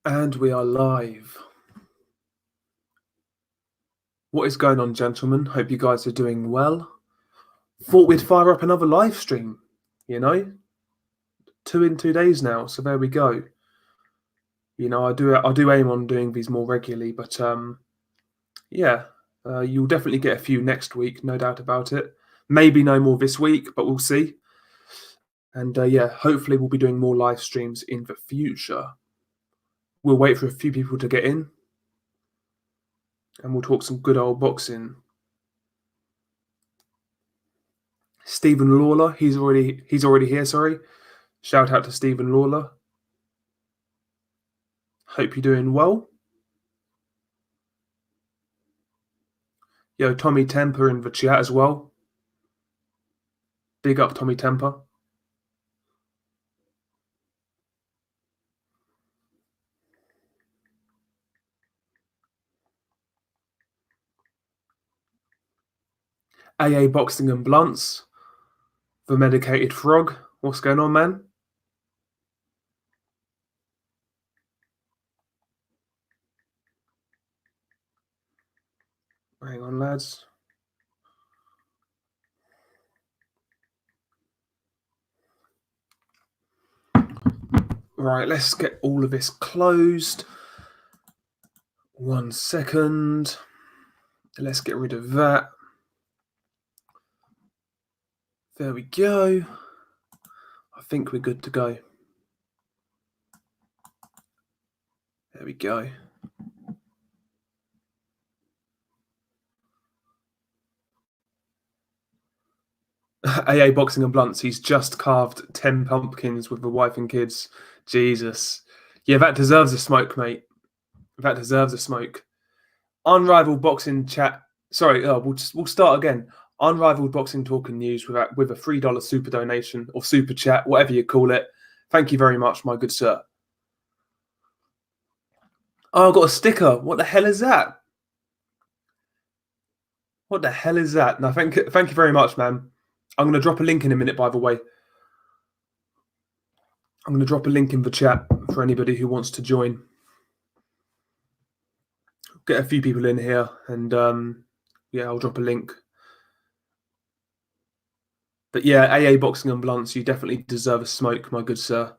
And we are live. What is going on, gentlemen? Hope you guys are doing well. Thought we'd fire up another live stream, 2 in 2 days now, so there we go. I do aim on doing these more regularly, but you'll definitely get a few next week, no doubt about it. Maybe no more this week, but we'll see. And hopefully we'll be doing more live streams in the future. We'll wait for a few people to get in, and we'll talk some good old boxing. Stephen Lawler, he's already here, sorry. Shout out to Stephen Lawler. Hope you're doing well. Yo, Tommy Temper in the chat as well. Big up Tommy Temper. AA Boxing and Blunts. The Medicated Frog. What's going on, man? Hang on, lads. Right, let's get all of this closed. 1 second. Let's get rid of that. There we go. I think we're good to go. There we go. AA Boxing and Blunts, he's just carved 10 pumpkins with the wife and kids. Jesus. Yeah, that deserves a smoke, mate. That deserves a smoke. Unrivaled boxing chat. Sorry, we'll start again. Unrivaled boxing talk and news with a $3 super donation or super chat, whatever you call it. Thank you very much, my good sir. Oh, I've got a sticker. What the hell is that? What the hell is that? No, thank you very much, man. I'm going to drop a link in a minute, by the way. I'm going to drop a link in the chat for anybody who wants to join. Get a few people in here, and I'll drop a link. But yeah, AA Boxing and Blunts, you definitely deserve a smoke, my good sir.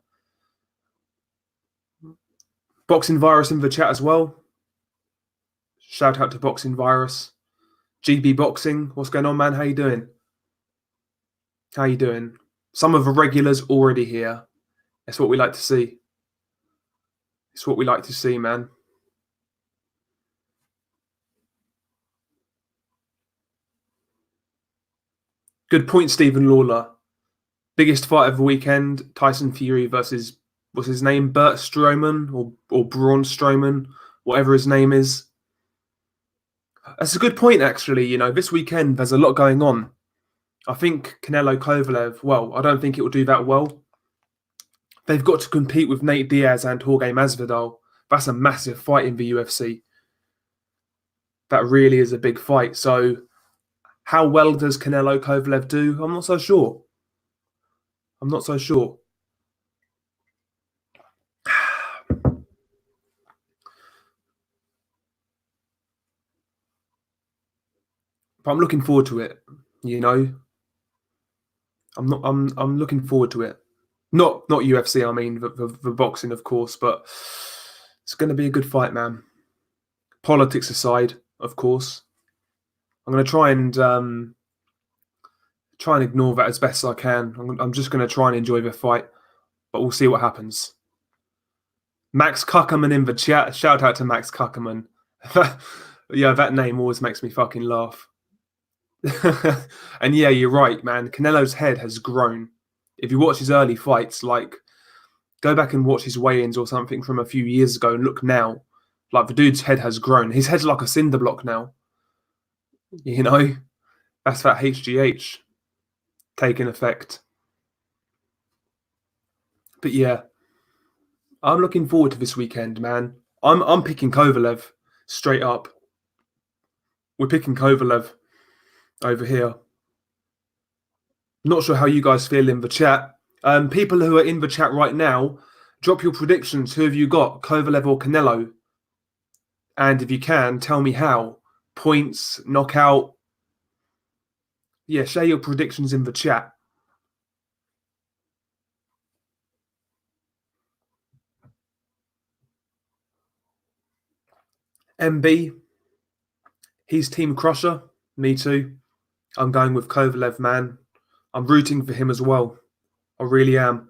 Boxing Virus in the chat as well. Shout out to Boxing Virus. GB Boxing, what's going on, man? How you doing? How you doing? Some of the regulars already here. That's what we like to see. It's what we like to see, man. Good point, Stephen Lawler. Biggest fight of the weekend, Tyson Fury versus, what's his name, Bert Strowman or Braun Strowman, whatever his name is. That's a good point, actually. This weekend there's a lot going on. I think Canelo Kovalev, well, I don't think it will do that well. They've got to compete with Nate Diaz and Jorge Masvidal. That's a massive fight in the UFC. That really is a big fight. So how well does Canelo Kovalev do? I'm not so sure. But I'm looking forward to it, I'm looking forward to it. Not UFC, I mean the boxing, of course, but it's going to be a good fight, man. Politics aside, of course. I'm going to try and ignore that as best as I can. I'm just going to try and enjoy the fight, but we'll see what happens. Max Kuckerman in the chat. Shout out to Max Kuckerman. Yeah, that name always makes me fucking laugh. And yeah, you're right, man. Canelo's head has grown. If you watch his early fights, like go back and watch his weigh-ins or something from a few years ago and look now. Like the dude's head has grown. His head's like a cinder block now. That's that HGH taking effect. But yeah, I'm looking forward to this weekend, man. I'm picking Kovalev straight up. We're picking Kovalev over here. Not sure how you guys feel in the chat. People who are in the chat right now, Drop your predictions. Who have you got, Kovalev or Canelo? And if you can, tell me how. Points, knockout. Yeah, share your predictions in the chat. MB, he's Team Crusher. Me too. I'm going with Kovalev, man. I'm rooting for him as well. I really am.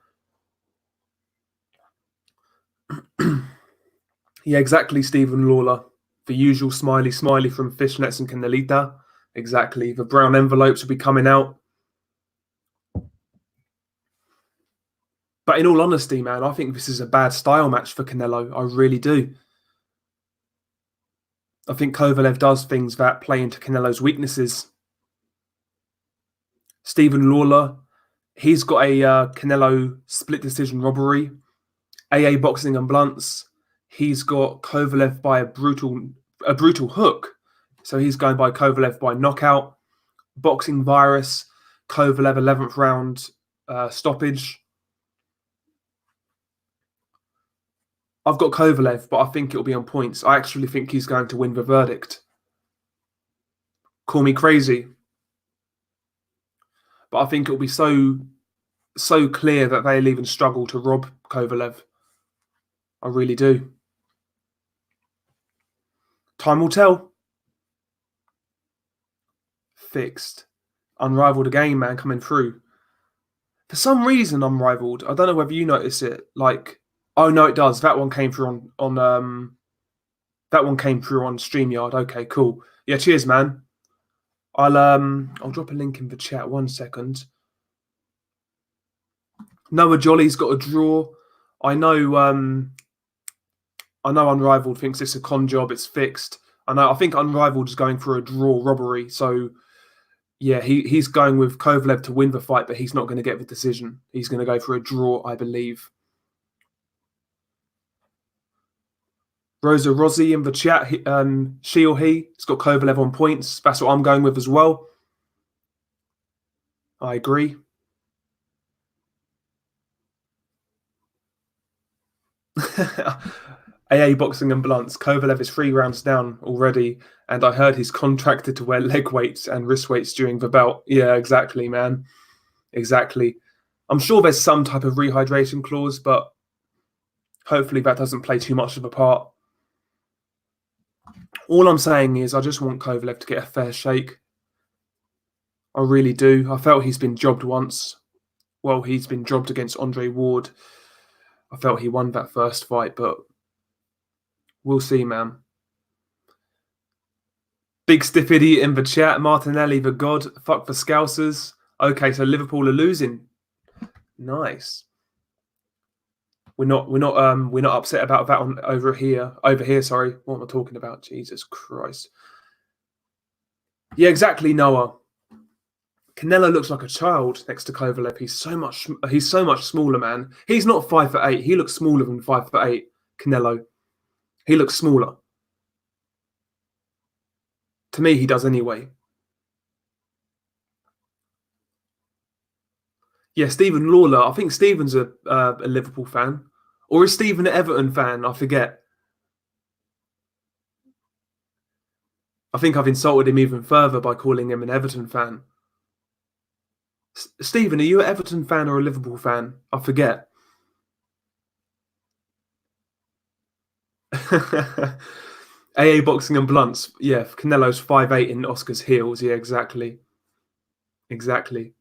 Yeah, exactly, Stephen Lawler. The usual smiley from Fishnets and Canelita. Exactly. The brown envelopes will be coming out. But in all honesty, man, I think this is a bad style match for Canelo. I really do. I think Kovalev does things that play into Canelo's weaknesses. Stephen Lawler, he's got a Canelo split decision robbery. AA boxing and blunts. He's got Kovalev by a brutal hook. So he's going by Kovalev by knockout. Boxing virus, Kovalev 11th round stoppage. I've got Kovalev, but I think it'll be on points. I actually think he's going to win the verdict. Call me crazy, but I think it'll be so clear that they'll even struggle to rob Kovalev. I really do. Time will tell. Fixed. Unrivaled again, man, coming through. For some reason, Unrivaled. I don't know whether you notice it. Like, oh no, it does. That one came through on that one came through on StreamYard. Okay, cool. Yeah, cheers, man. I'll drop a link in the chat. 1 second. Noah Jolly's got a draw. I know Unrivaled thinks it's a con job, it's fixed. I think Unrivaled is going for a draw robbery. So yeah, he's going with Kovalev to win the fight, but he's not going to get the decision. He's going to go for a draw, I believe. Rosa Rossi in the chat, she or he, has got Kovalev on points. That's what I'm going with as well. I agree. AA boxing and blunts. Kovalev is 3 rounds down already, and I heard he's contracted to wear leg weights and wrist weights during the bout. Yeah, exactly, man. Exactly. I'm sure there's some type of rehydration clause, but hopefully that doesn't play too much of a part. All I'm saying is I just want Kovalev to get a fair shake. I really do. I felt he's been jobbed once. Well, he's been jobbed against Andre Ward. I felt he won that first fight, but we'll see, man. Big stiff idiot in the chat. Martinelli, the god. Fuck the Scousers. Okay, so Liverpool are losing. Nice. We're not upset about that one over here. Sorry. What am I talking about? Jesus Christ. Yeah, exactly, Noah. Canelo looks like a child next to Kovalev. He's so much smaller, man. He's not 5'8". He looks smaller than 5'8". Canelo. He looks smaller. To me, he does anyway. Yeah, Stephen Lawler. I think Stephen's a Liverpool fan. Or is Stephen an Everton fan? I forget. I think I've insulted him even further by calling him an Everton fan. Stephen, are you an Everton fan or a Liverpool fan? I forget. AA boxing and blunts. Yeah, Canelo's 5'8" in Oscar's heels. Yeah, exactly. Exactly.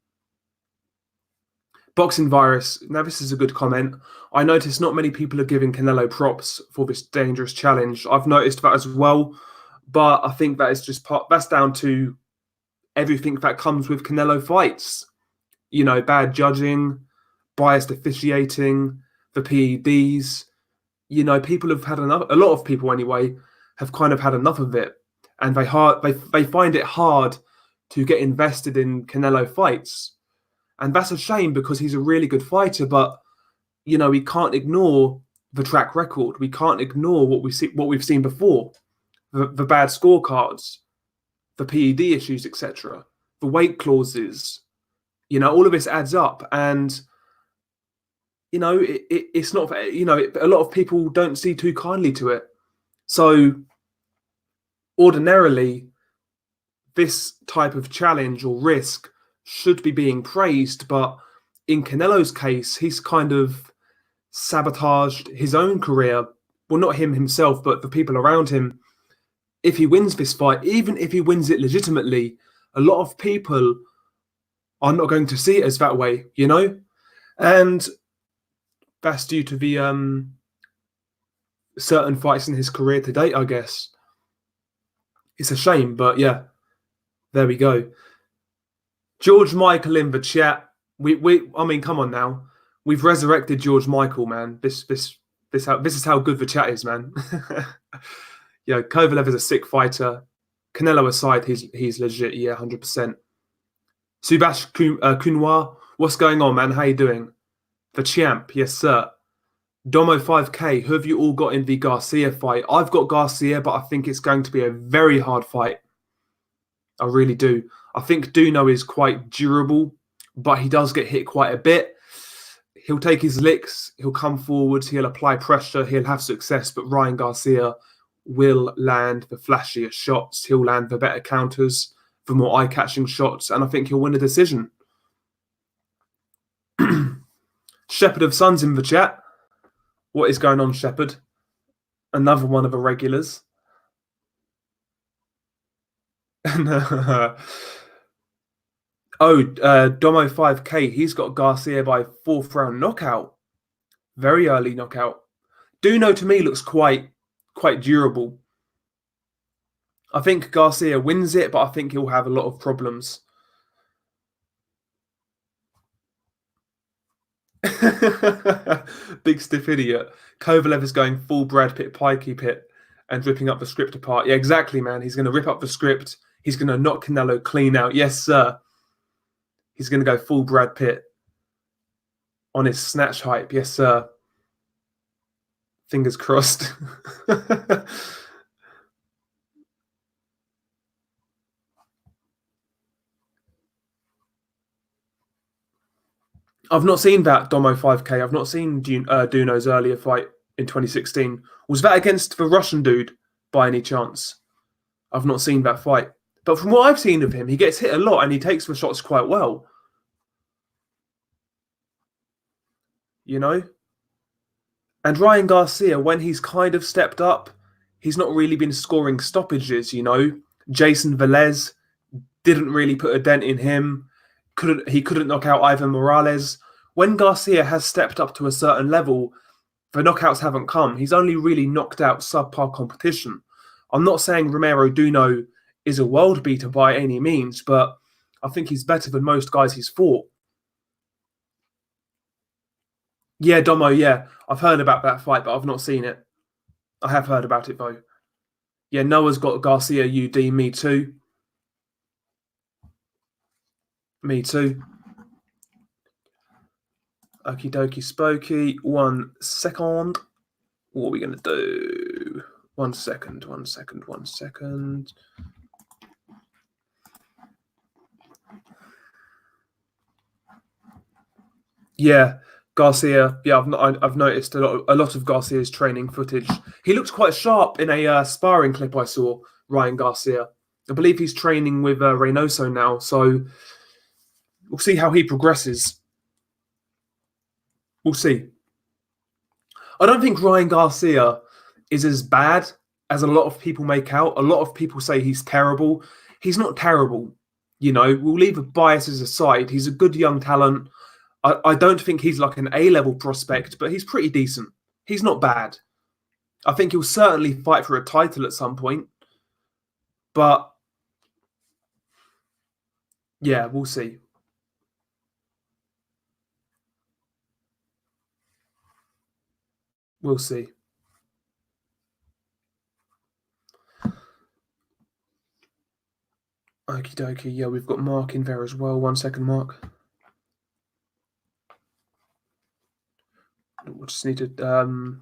Boxing virus. Now, this is a good comment. I noticed not many people are giving Canelo props for this dangerous challenge. I've noticed that as well, but I think that is just that's down to everything that comes with Canelo fights. You know, bad judging, biased officiating, the PEDs. You know, people have had enough. A lot of people, anyway, have kind of had enough of it, and they find it hard to get invested in Canelo fights. And that's a shame because he's a really good fighter, but you know, we can't ignore the track record. We can't ignore what we've seen before, the bad scorecards, the PED issues, etc., the weight clauses. You know, all of this adds up, and it's not, a lot of people don't see too kindly to it. So ordinarily, this type of challenge or risk should be being praised, but in Canelo's case, he's kind of sabotaged his own career. Well, not him himself, but the people around him. If he wins this fight, even if he wins it legitimately, a lot of people are not going to see it as that way, And that's due to the certain fights in his career to date, I guess. It's a shame, but yeah, there we go. George Michael in the chat. I mean, come on now. We've resurrected George Michael, man. This is how good the chat is, man. Yeah, Kovalev is a sick fighter. Canelo aside, he's legit. Yeah, 100%. Subash Kunwar, what's going on, man? How you doing? The champ, yes sir. Domo 5K, who have you all got in the Garcia fight? I've got Garcia, but I think it's going to be a very hard fight. I really do. I think Duno is quite durable, but he does get hit quite a bit. He'll take his licks, he'll come forwards, he'll apply pressure, he'll have success, but Ryan Garcia will land the flashier shots. He'll land the better counters, the more eye-catching shots, and I think he'll win a decision. Shepherd of Suns in the chat. What is going on, Shepherd? Another one of the regulars. Domo 5K, he's got Garcia by 4th round knockout. Very early knockout. Duno to me looks quite durable. I think Garcia wins it, but I think he'll have a lot of problems. Big stiff idiot. Kovalev is going full Brad Pitt pikey pit and ripping up the script apart. Yeah, exactly, man. He's going to rip up the script. He's going to knock Canelo clean out. Yes, sir. He's going to go full Brad Pitt on his snatch hype. Yes, sir. Fingers crossed. I've not seen that Domo 5K. I've not seen Duno's earlier fight in 2016. Was that against the Russian dude by any chance? I've not seen that fight. But from what I've seen of him, he gets hit a lot and he takes the shots quite well. And Ryan Garcia, when he's kind of stepped up, he's not really been scoring stoppages, Jason Velez didn't really put a dent in him. He couldn't knock out Ivan Morales. When Garcia has stepped up to a certain level, the knockouts haven't come. He's only really knocked out subpar competition. I'm not saying Romero Duno is a world beater by any means, but I think he's better than most guys he's fought. Yeah, Domo, yeah. I've heard about that fight, but I've not seen it. I have heard about it, though. Yeah, Noah's got Garcia UD, me too. Me too. Okie dokie spokey. 1 second. What are we going to do? 1 second, 1 second, 1 second. Yeah, Garcia. Yeah, I've noticed a lot of Garcia's training footage. He looks quite sharp in a sparring clip I saw. Ryan Garcia. I believe he's training with Reynoso now, so we'll see how he progresses. We'll see. I don't think Ryan Garcia is as bad as a lot of people make out. A lot of people say he's terrible. He's not terrible. We'll leave the biases aside. He's a good young talent. I don't think he's like an A-level prospect, but he's pretty decent. He's not bad. I think he'll certainly fight for a title at some point. But, yeah, we'll see. We'll see. Okie dokie. Yeah, we've got Mark in there as well. 1 second, Mark. We just need to...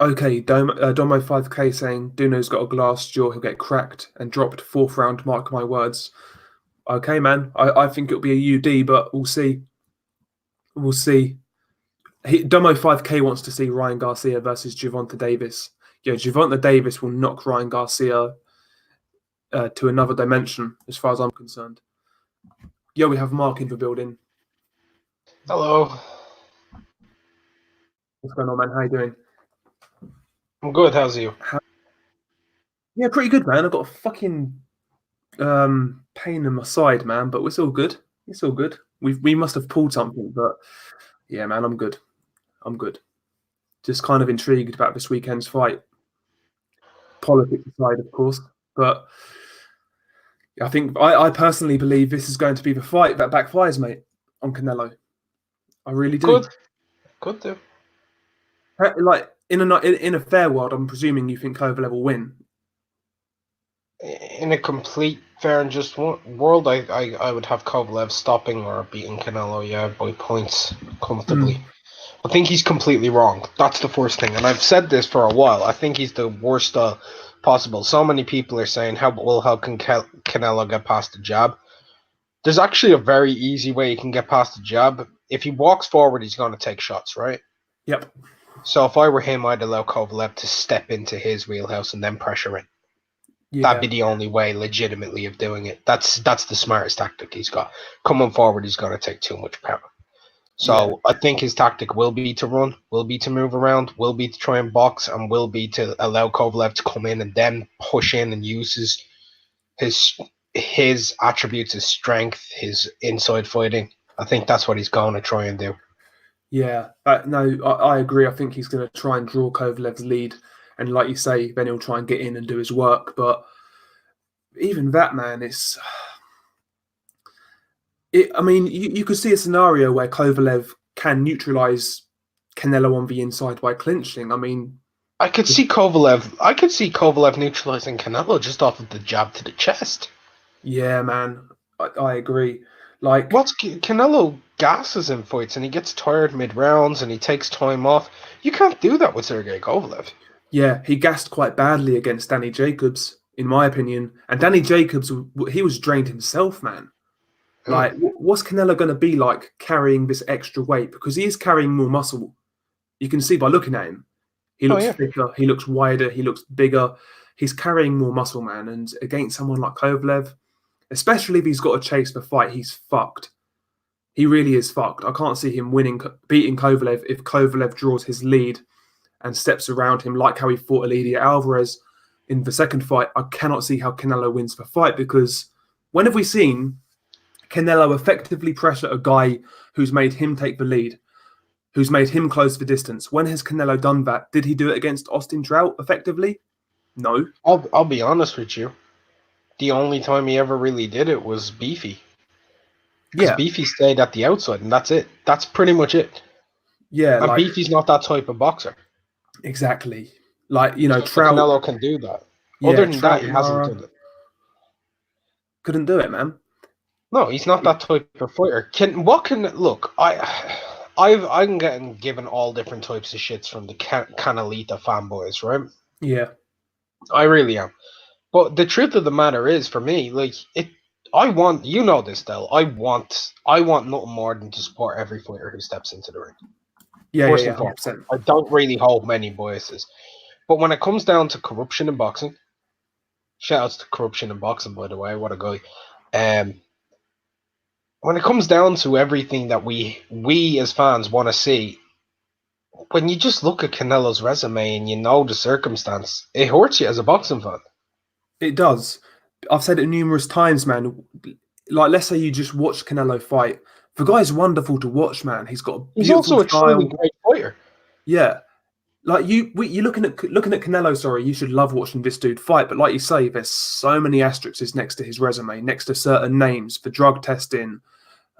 Okay, Domo 5K saying Duno's got a glass jaw, he'll get cracked and dropped 4th round, mark my words. Okay, man. I think it'll be a UD, but we'll see. We'll see. Domo 5K wants to see Ryan Garcia versus Gervonta Davis. Yeah, Gervonta Davis will knock Ryan Garcia to another dimension, as far as I'm concerned. Yeah, we have Mark in the building. Hello. What's going on, man? How you doing? I'm good. How's you? Yeah, pretty good, man. I've got a fucking pain in my side, man, but it's all good. It's all good. We must have pulled something, but yeah, man, I'm good. I'm good. Just kind of intrigued about this weekend's fight. Politics aside, of course, but I think I personally believe this is going to be the fight that backfires, mate, on Canelo. I really Good. do. Good too. Like in a fair world, I'm presuming you think Kovalev will win. In a complete fair and just world, I would have Kovalev stopping or beating Canelo, yeah, by points comfortably. Mm. I think he's completely wrong. That's the first thing, and I've said this for a while. I think he's the worst style possible. So many people are saying, how can Canelo get past the jab? There's actually a very easy way he can get past the jab. If he walks forward, he's going to take shots, right? Yep. So if I were him, I'd allow Kovalev to step into his wheelhouse and then pressure in. That'd Yeah. be the only way, legitimately, of doing it. That's the smartest tactic he's got. Coming forward, he's going to take too much power. Yeah. So I think his tactic will be to run, will be to move around, will be to try and box, and will be to allow Kovalev to come in and then push in and use his attributes, his strength, his inside fighting. I think that's what he's going to try and do. Yeah. No, I agree. I think he's going to try and draw Kovalev's lead, and like you say, then he'll try and get in and do his work. But even that, man, I mean, you could see a scenario where Kovalev can neutralize Canelo on the inside by clinching. I mean, I could see Kovalev neutralizing Canelo just off of the jab to the chest. yeah, man, I agree. Like, What's Canelo gasses in fights and he gets tired mid rounds and he takes time off. You can't do that with Sergey Kovalev. yeah, he gassed quite badly against Danny Jacobs, in my opinion. And Danny Jacobs, he was drained himself, man. Mm. Like, what's Canelo going to be like carrying this extra weight? Because he is carrying more muscle. You can see by looking at him. He Oh looks yeah. thicker, he looks wider, he looks bigger. He's carrying more muscle, man. And against someone like Kovalev, especially if he's got to chase the fight, he's fucked. He really is fucked. I can't see him beating Kovalev if Kovalev draws his lead and steps around him like how he fought Elidia Alvarez in the second fight. I cannot see how Canelo wins the fight because when have we seen Canelo effectively pressure a guy who's made him take the lead, who's made him close the distance? When has Canelo done that? Did he do it against Austin Trout effectively? No. I'll be honest with you. The only time he ever really did it was Beefy. Because Yeah. Beefy stayed at the outside and that's it. That's pretty much it. Yeah, And like Beefy's not that type of boxer. exactly. Like, So Trout, Canelo can do that. Other yeah, than that, Trout he and hasn't Lara done it. couldn't do it, man. No, he's not that type of fighter. I'm getting given all different types of shits from the Canalita fanboys, right? Yeah. I really am. But the truth of the matter is, for me, like it, I want you know this, Del. I want nothing more than to support every fighter who steps into the ring. Yeah, yeah, First yeah, and foremost, 100%. I don't really hold many biases. But when it comes down to corruption in boxing, shout outs to corruption in boxing, by the way, what a guy. Um, when it comes down to everything that we as fans want to see, when you just look at Canelo's resume and you know the circumstance, it hurts you as a boxing fan. It does. I've said it numerous times, man. Like, let's say you just watch Canelo fight. The guy's wonderful to watch, man. He's got a He's beautiful also a truly style. great fighter. Yeah, like you're looking at Canelo. Sorry, you should love watching this dude fight. But like you say, there's so many asterisks next to his resume, next to certain names for drug testing,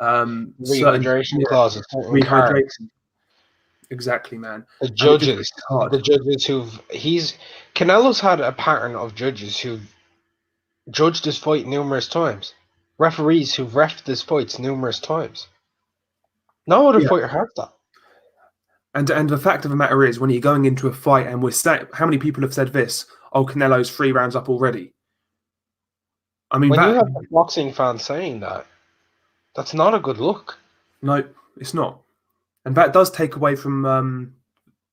certain Rehydration clauses, certain cards. rehydration. Exactly, man. The And it just judges, makes it hard. the judges Canelo's had a pattern of judges who've judged his fight numerous times. Referees who've refed his fights numerous times. No other Yeah. fighter has that. And the fact of the matter is, when you're going into a fight, and how many people have said this? Oh, Canelo's 3 rounds up already. I mean, When you that have a boxing fan saying that, that's not a good look. no, it's not, and that does take away from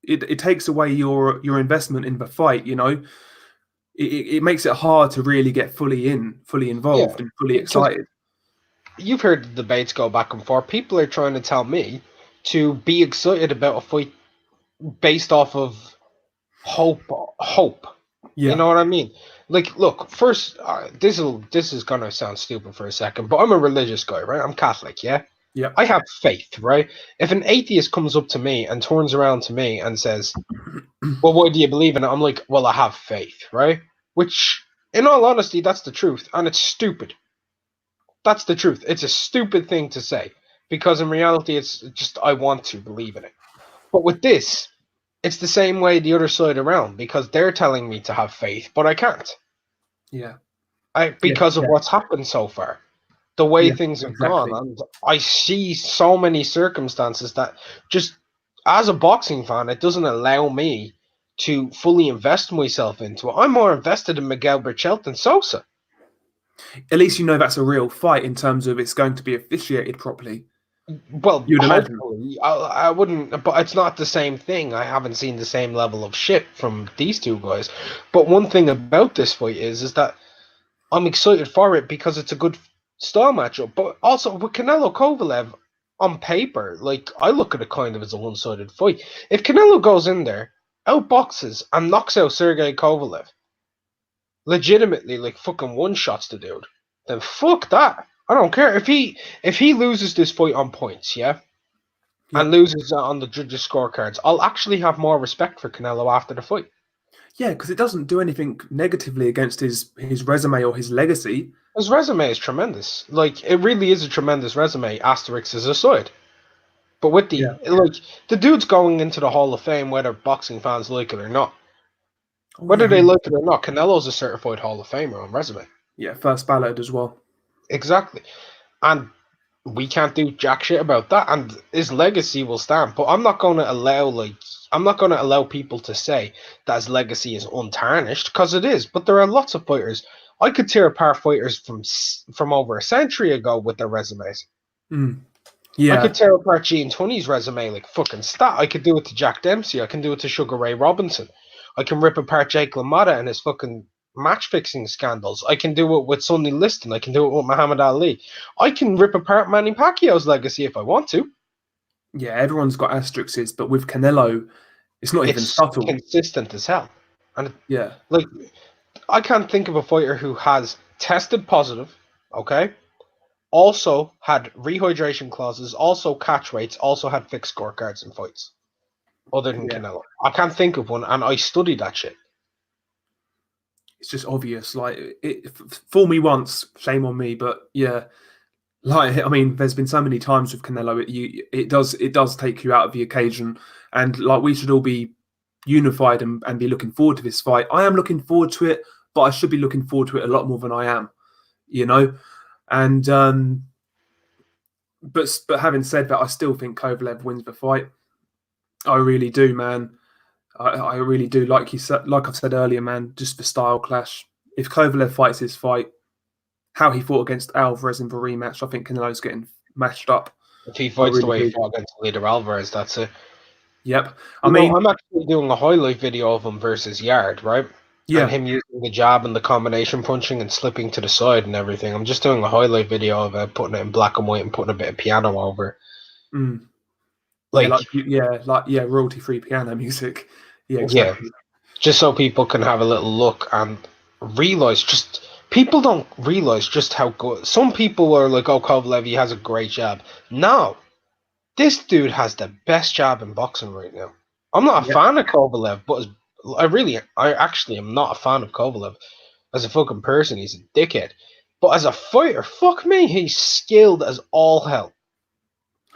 it takes away your investment in the fight. You know, it makes it hard to really get fully Yeah, involved, and fully because excited. you've heard the debates go back and forth. People are trying to tell me to be excited about a fight based off of hope. You Yeah, know what I mean? Like, look, first, this is gonna sound stupid for a second, but I'm a religious guy, right? I'm Catholic, yeah. yeah, I have faith, right? If an atheist comes up to me and turns around to me and says, "Well, why do you believe in it?" I'm like, "Well, I have faith," right? Which, in all honesty, that's the truth, and it's stupid. That's the truth. It's a stupid thing to say because in reality, it's just I want to believe in it. But with this, it's the same way the other side around because they're telling me to have faith, but I can't. yeah, yeah, Because of yeah, what's happened so far, the way yeah, things have gone, exactly. and I see so many circumstances that just as a boxing fan, it doesn't allow me to fully invest myself into it. I'm more invested in Miguel Berchelt than Sosa. At least you know that's a real fight in terms of it's going to be officiated properly. Well, You'd imagine. hopefully, I wouldn't, but it's not the same thing. I haven't seen the same level of shit from these two guys. But one thing about this fight is that I'm excited for it because it's a good style matchup. But also with Canelo Kovalev on paper, like I look at it kind of as a one-sided fight. If Canelo goes in there, outboxes and knocks out Sergey Kovalev, legitimately like fucking one shots the dude, then fuck that. I don't care if he loses this fight on points, yeah, and Yep. loses on the judges' scorecards, I'll actually have more respect for Canelo after the fight. Yeah, because it doesn't do anything negatively against his resume or his legacy. His resume is tremendous. Like it really is a tremendous resume. Asterix is aside, but with Yeah. the dude's going into the Hall of Fame, whether boxing fans like it or not. Oh yeah, Whether they 100%. like it or not, Canelo's a certified Hall of Famer on resume. Yeah, first ballot as well. Exactly, and we can't do jack shit about that. And his legacy will stand. But I'm not going to allow people to say that his legacy is untarnished because it is. But there are lots of fighters. I could tear apart fighters from over a century ago with their resumes. Mm. I could Yeah, tear apart Gene Tunney's resume like fucking stat. I could do it to Jack Dempsey. I can do it to Sugar Ray Robinson. I can rip apart Jake LaMotta and his fucking match fixing scandals. I can do it with Sonny Liston. I can do it with Muhammad Ali. I can rip apart Manny Pacquiao's legacy if I want to. yeah. Everyone's got asterisks, but with Canelo, it's not even It's subtle. consistent as hell. And Yeah, like I can't think of a fighter who has tested positive, okay? Also had rehydration clauses, also catch weights, also had fixed scorecards in fights. Other than yeah. Canelo. I can't think of one, and I studied that shit. It's just obvious. Like, fool me once, shame on me. But yeah, like I mean, there's been so many times with Canelo, it does take you out of the occasion, and like we should all be unified and be looking forward to this fight. I am looking forward to it, but I should be looking forward to it a lot more than I am. You know, and but having said that, I still think Kovalev wins the fight. I really do, man. I really do. Like you said, like I've said earlier, man. Just the style clash. If Kovalev fights his fight, how he fought against Alvarez in the rematch, I think Canelo's getting mashed up. If he I fights the really way he do. fought against Leader Alvarez, that's it. Yep. I You know, mean, I'm actually doing a highlight video of him versus Yard, right? And yeah, him using the jab and the combination punching and slipping to the side and everything. I'm just doing a highlight video of it, putting it in black and white and putting a bit of piano over. mm, yeah, Like, royalty-free piano music. Yeah, yeah, exactly. just so people can have a little look and realize just people don't realize just how good some people are like, oh, Kovalev, he has a great jab. No, this dude has the best jab in boxing right now. I'm not a Yep. fan of Kovalev, but I actually am not a fan of Kovalev as a fucking person. He's a dickhead, but as a fighter, fuck me, he's skilled as all hell.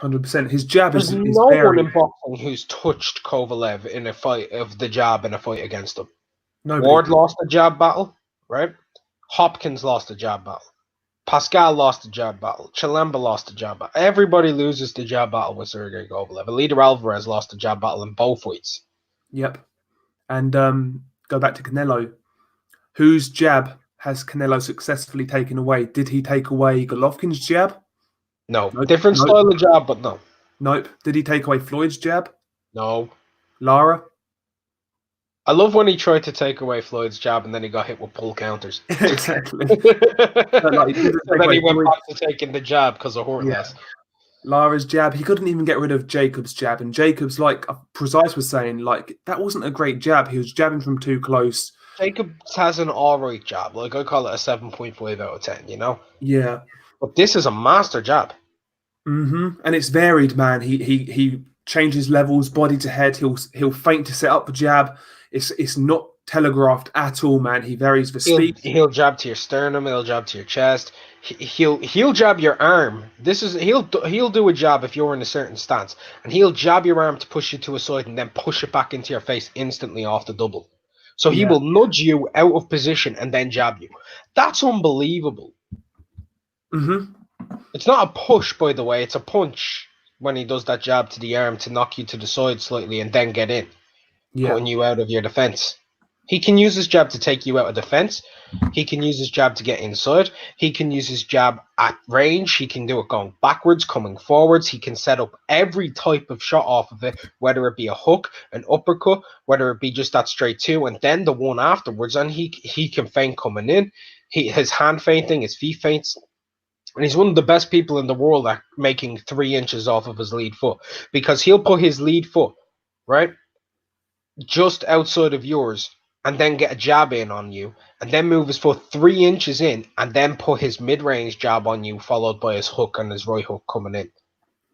100%. His jab There's is no one very in boxing who's touched Kovalev in a fight of the jab in a fight against him. nobody. Ward lost a jab battle, right? Hopkins lost a jab battle. Pascal lost a jab battle. Chilemba lost a jab battle. Everybody loses the jab battle with Sergey Kovalev. Leader Alvarez lost a jab battle in both fights. Yep. And go back to Canelo, whose jab has Canelo successfully taken away? Did he take away Golovkin's jab? No. Nope. Different Nope. style of jab, but no. Nope. Did he take away Floyd's jab? No. Lara? I love when he tried to take away Floyd's jab and then he got hit with pull counters. Exactly. So Like, then he went back to taking the jab because of hurt less. Lara's jab, he couldn't even get rid of Jacob's jab. And Jacob's, like Precise was saying, like, that wasn't a great jab. He was jabbing from too close. Jacobs has an alright jab. Like, I call it a 7.5 out of 10, you know? Yeah. But this is a master jab. And it's varied, man. He changes levels, body to head. He'll feint to set up the jab. It's not telegraphed at all, man. He varies the speed. He'll jab to your sternum. He'll jab to your chest. He'll jab your arm. He'll do a jab if you're in a certain stance, and he'll jab your arm to push you to a side and then push it back into your face instantly off the double. So he will nudge you out of position and then jab you. That's unbelievable. It's not a push, by the way. It's a punch when he does that jab to the arm to knock you to the side slightly and then get in, putting you out of your defense. He can use his jab to take you out of defense. He can use his jab to get inside. He can use his jab at range. He can do it going backwards, coming forwards. He can set up every type of shot off of it, whether it be a hook, an uppercut, whether it be just that straight two, and then the one afterwards. And he can feint coming in. His hand feinting, his feet feints. And he's one of the best people in the world at making 3 inches off of his lead foot, because he'll put his lead foot, right, just outside of yours and then get a jab in on you and then move his foot 3 inches in and then put his mid-range jab on you, followed by his hook and his right hook coming in.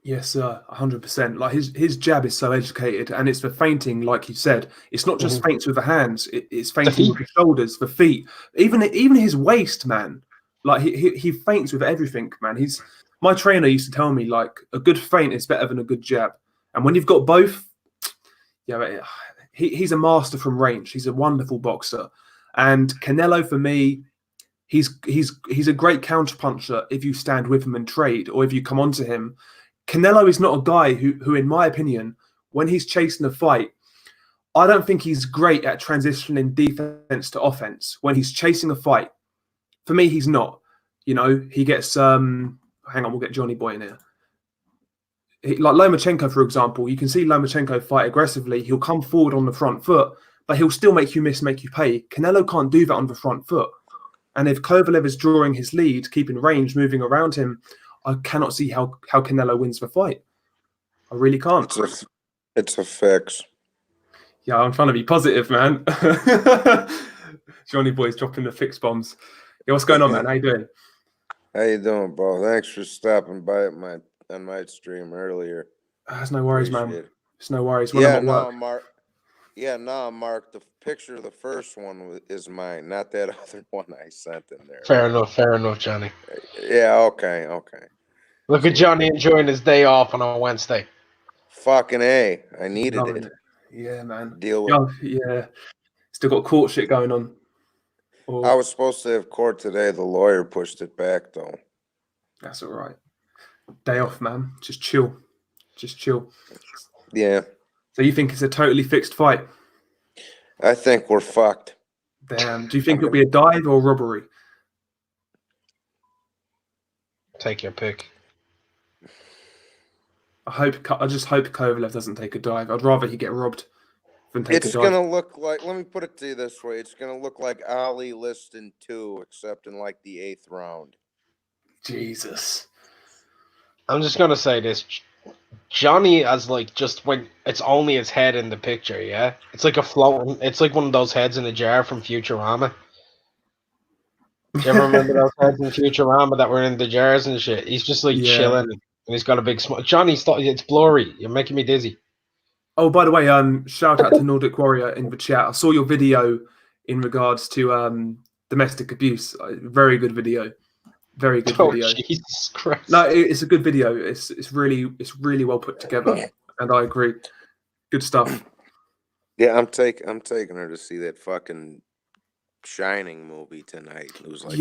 Yes, sir, 100%. Like his jab is so educated, and it's for feinting, like you said. It's not just feints with the hands; it's feinting with the shoulders, the feet, even his waist, man. Like he feints with everything, man. My trainer used to tell me, like, a good feint is better than a good jab, and when you've got both, he's a master from range. He's a wonderful boxer, and Canelo, for me, he's a great counterpuncher if you stand with him and trade, or if you come onto him. Canelo is not a guy who, in my opinion, when he's chasing a fight, I don't think he's great at transitioning defense to offense. When he's chasing a fight, for me, he's not. You know, he gets hang on, we'll get Johnny Boy in here. Like Lomachenko, for example, you can see Lomachenko fight aggressively. He'll come forward on the front foot, but he'll still make you miss, make you pay. Canelo can't do that on the front foot. And if Kovalev is drawing his lead, keeping range, moving around him, I cannot see how Canelo wins the fight. I really can't. It's a fix. Yeah, I'm trying to be positive, man. Johnny Boy's dropping the fix bombs. Yeah, what's going on, man? How you doing? How you doing, bro? Thanks for stopping by on my stream earlier. That's no worries, Appreciate man. it. It's no worries. Mark. Mark. The picture of the first one is mine, not that other one I sent in there. Fair enough, Johnny. Yeah, okay. Look at Johnny enjoying his day off on a Wednesday. Fucking A. I needed it. Yeah, man. Deal with yeah. Still got court shit going on. I was supposed to have court today. The lawyer pushed it back, though. That's all right. Day off, man. Just chill. Yeah. So you think it's a totally fixed fight? I think we're fucked. Damn. Do you think it'll be a dive or robbery? Take your pick. I just hope Kovalev doesn't take a dive. I'd rather he get robbed than take a dive. It's gonna look like. Let me put it to you this way: it's gonna look like Ali Liston 2, except in like the 8th round. Jesus. I'm just gonna say this: Johnny, as like just when it's only his head in the picture, yeah. It's like a floating. It's like one of those heads in a jar from Futurama. Do you ever remember those heads in Futurama that were in the jars and shit? He's just like chilling, and he's got a big smile. Johnny, it's blurry. You're making me dizzy. Oh, by the way, shout out to Nordic Warrior in the chat. I saw your video in regards to domestic abuse. Very good video. Very good video. Jesus Christ! No, it's a good video. It's really well put together, and I agree. Good stuff. Yeah, I'm taking her to see that fucking Shining movie tonight. It was like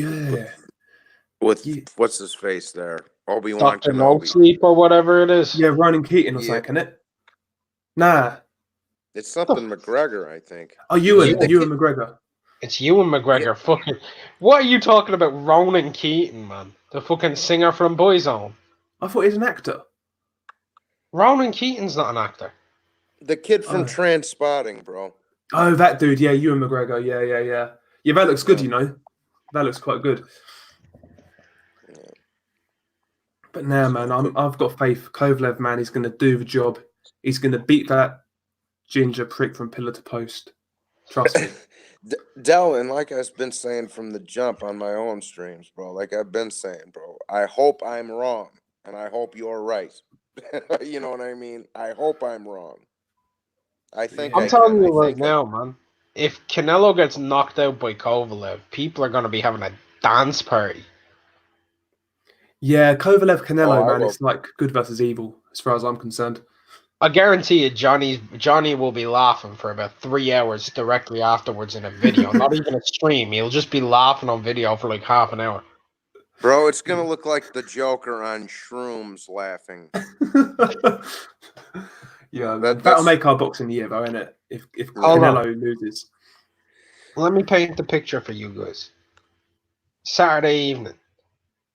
with what's his face there, Obi-Wan Dr. No Sleep or whatever it is. Yeah, Ronan Keating or something, isn't it? Nah, it's something McGregor, I think. Oh, Ewan McGregor. It's Ewan McGregor. Fucking. What are you talking about, Ronan Keating, man? The fucking singer from Boyzone. I thought he was an actor. Ronan Keating's not an actor. The kid from Transpotting, bro. Oh, that dude. Yeah, Ewan McGregor. Yeah. Yeah, that looks good. You know, that looks quite good. Yeah. But now, man, I've got faith. Kovalev, man, he's going to do the job. He's going to beat that ginger prick from pillar to post. Trust me. Delvin, like I've been saying from the jump on my own streams, bro. Like I've been saying, bro. I hope I'm wrong, and I hope you're right. You know what I mean? I hope I'm wrong. I think I'm telling you right now, man. If Canelo gets knocked out by Kovalev, people are going to be having a dance party. Yeah, Kovalev Canelo, man, will. it's like good versus evil, as far as I'm concerned. I guarantee you, Johnny will be laughing for about 3 hours directly afterwards in a video. Not even a stream. He'll just be laughing on video for like half an hour. Bro, it's going to look like the Joker on shrooms laughing. Yeah, that'll make our boxing year, though, innit? If Canelo loses. Let me paint the picture for you guys. Saturday evening.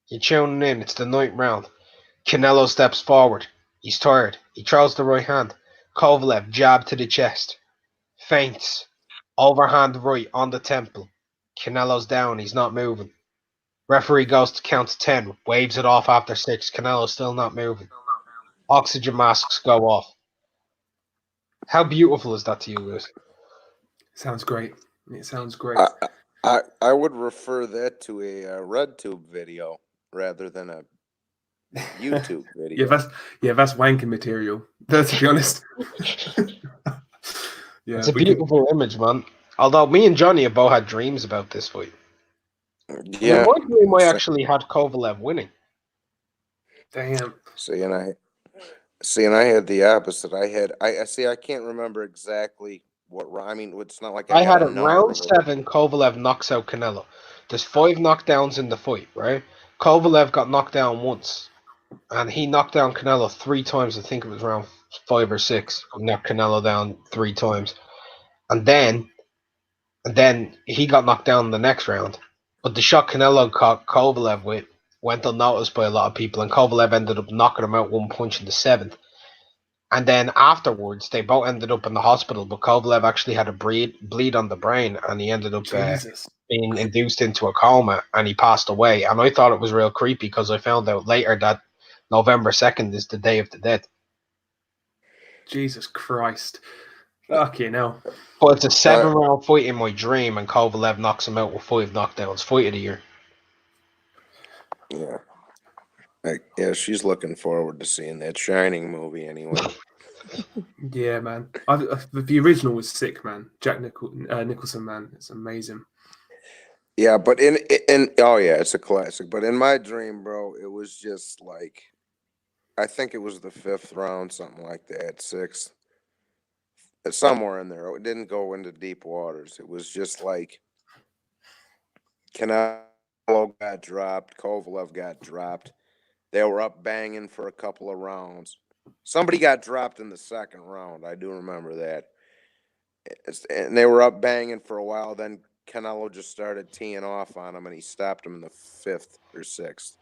You're tuning in. It's the ninth round. Canelo steps forward. He's tired. He throws the right hand. Kovalev jab to the chest. Feints. Overhand right on the temple. Canelo's down. He's not moving. Referee goes to count to 10. Waves it off after 6. Canelo's still not moving. Oxygen masks go off. How beautiful is that to you guys? Sounds great. It sounds great. I would refer that to a RedTube video rather than a YouTube video. that's wanking material. To be honest. Yeah, it's a beautiful image, man. Although me and Johnny have both had dreams about this fight. Yeah, my dream I actually had Kovalev winning. Damn. See, and I had the opposite. I can't remember exactly what. I mean, it's not like I had it round 7. Kovalev knocks out Canelo. There's 5 knockdowns in the fight, right? Kovalev got knocked down once, and he knocked down Canelo 3 times. I think it was round 5 or 6. Knocked Canelo down 3 times, and then he got knocked down in the next round. But the shot Canelo caught Kovalev with went unnoticed by a lot of people, and Kovalev ended up knocking him out 1 punch in the 7th. And then afterwards, they both ended up in the hospital, but Kovalev actually had a bleed on the brain, and he ended up being induced into a coma, and he passed away. And I thought it was real creepy because I found out later that November 2nd is the Day of the Dead. Jesus Christ. Fucking hell. But it's a 7-round fight in my dream, and Kovalev knocks him out with 5 knockdowns. Fight of the year. Yeah. Yeah, she's looking forward to seeing that Shining movie anyway. Yeah, man. The original was sick, man. Jack Nicholson, man. It's amazing. Yeah, but in it's a classic. But in my dream, bro, it was just like, I think it was the 5th round, something like that, 6th. Somewhere in there. It didn't go into deep waters. It was just like Canelo got dropped, Kovalev got dropped. They were up banging for a couple of rounds. Somebody got dropped in the 2nd round. I do remember that. And they were up banging for a while. Then Canelo just started teeing off on him, and he stopped him in the 5th or 6th.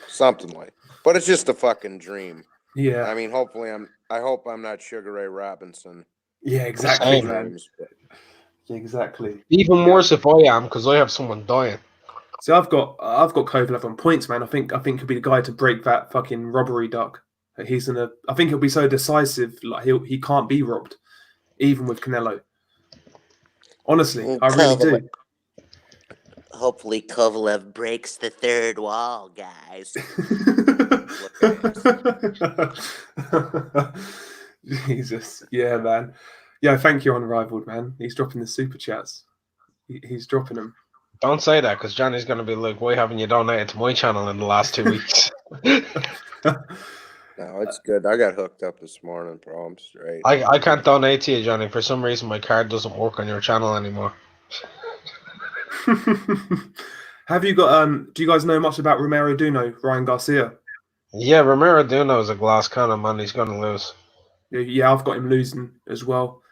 Something like. But it's just a fucking dream. Yeah. I mean, I hope I'm not Sugar Ray Robinson. Yeah, exactly, man. Yeah, exactly. Even more so if I am, because I have someone dying. So I've got Kovalev on points, man. I think he'll be the guy to break that fucking robbery duck. I think he'll be so decisive, like he can't be robbed, even with Canelo. Honestly, I really do. Hopefully Kovalev breaks the 3rd wall, guys. Jesus. Yeah, man. Yeah, thank you, Unrivaled, man. He's dropping the super chats. He's dropping them. Don't say that, because Johnny's going to be like, why haven't you donated to my channel in the last 2 weeks? No, it's good. I got hooked up this morning, bro. I'm straight. I can't donate to you, Johnny. For some reason, my card doesn't work on your channel anymore. Have you got do you guys know much about Romero Duno, Ryan Garcia? Yeah, Romero Duno is a glass cannon, man. He's going to lose. Yeah, I've got him losing as well.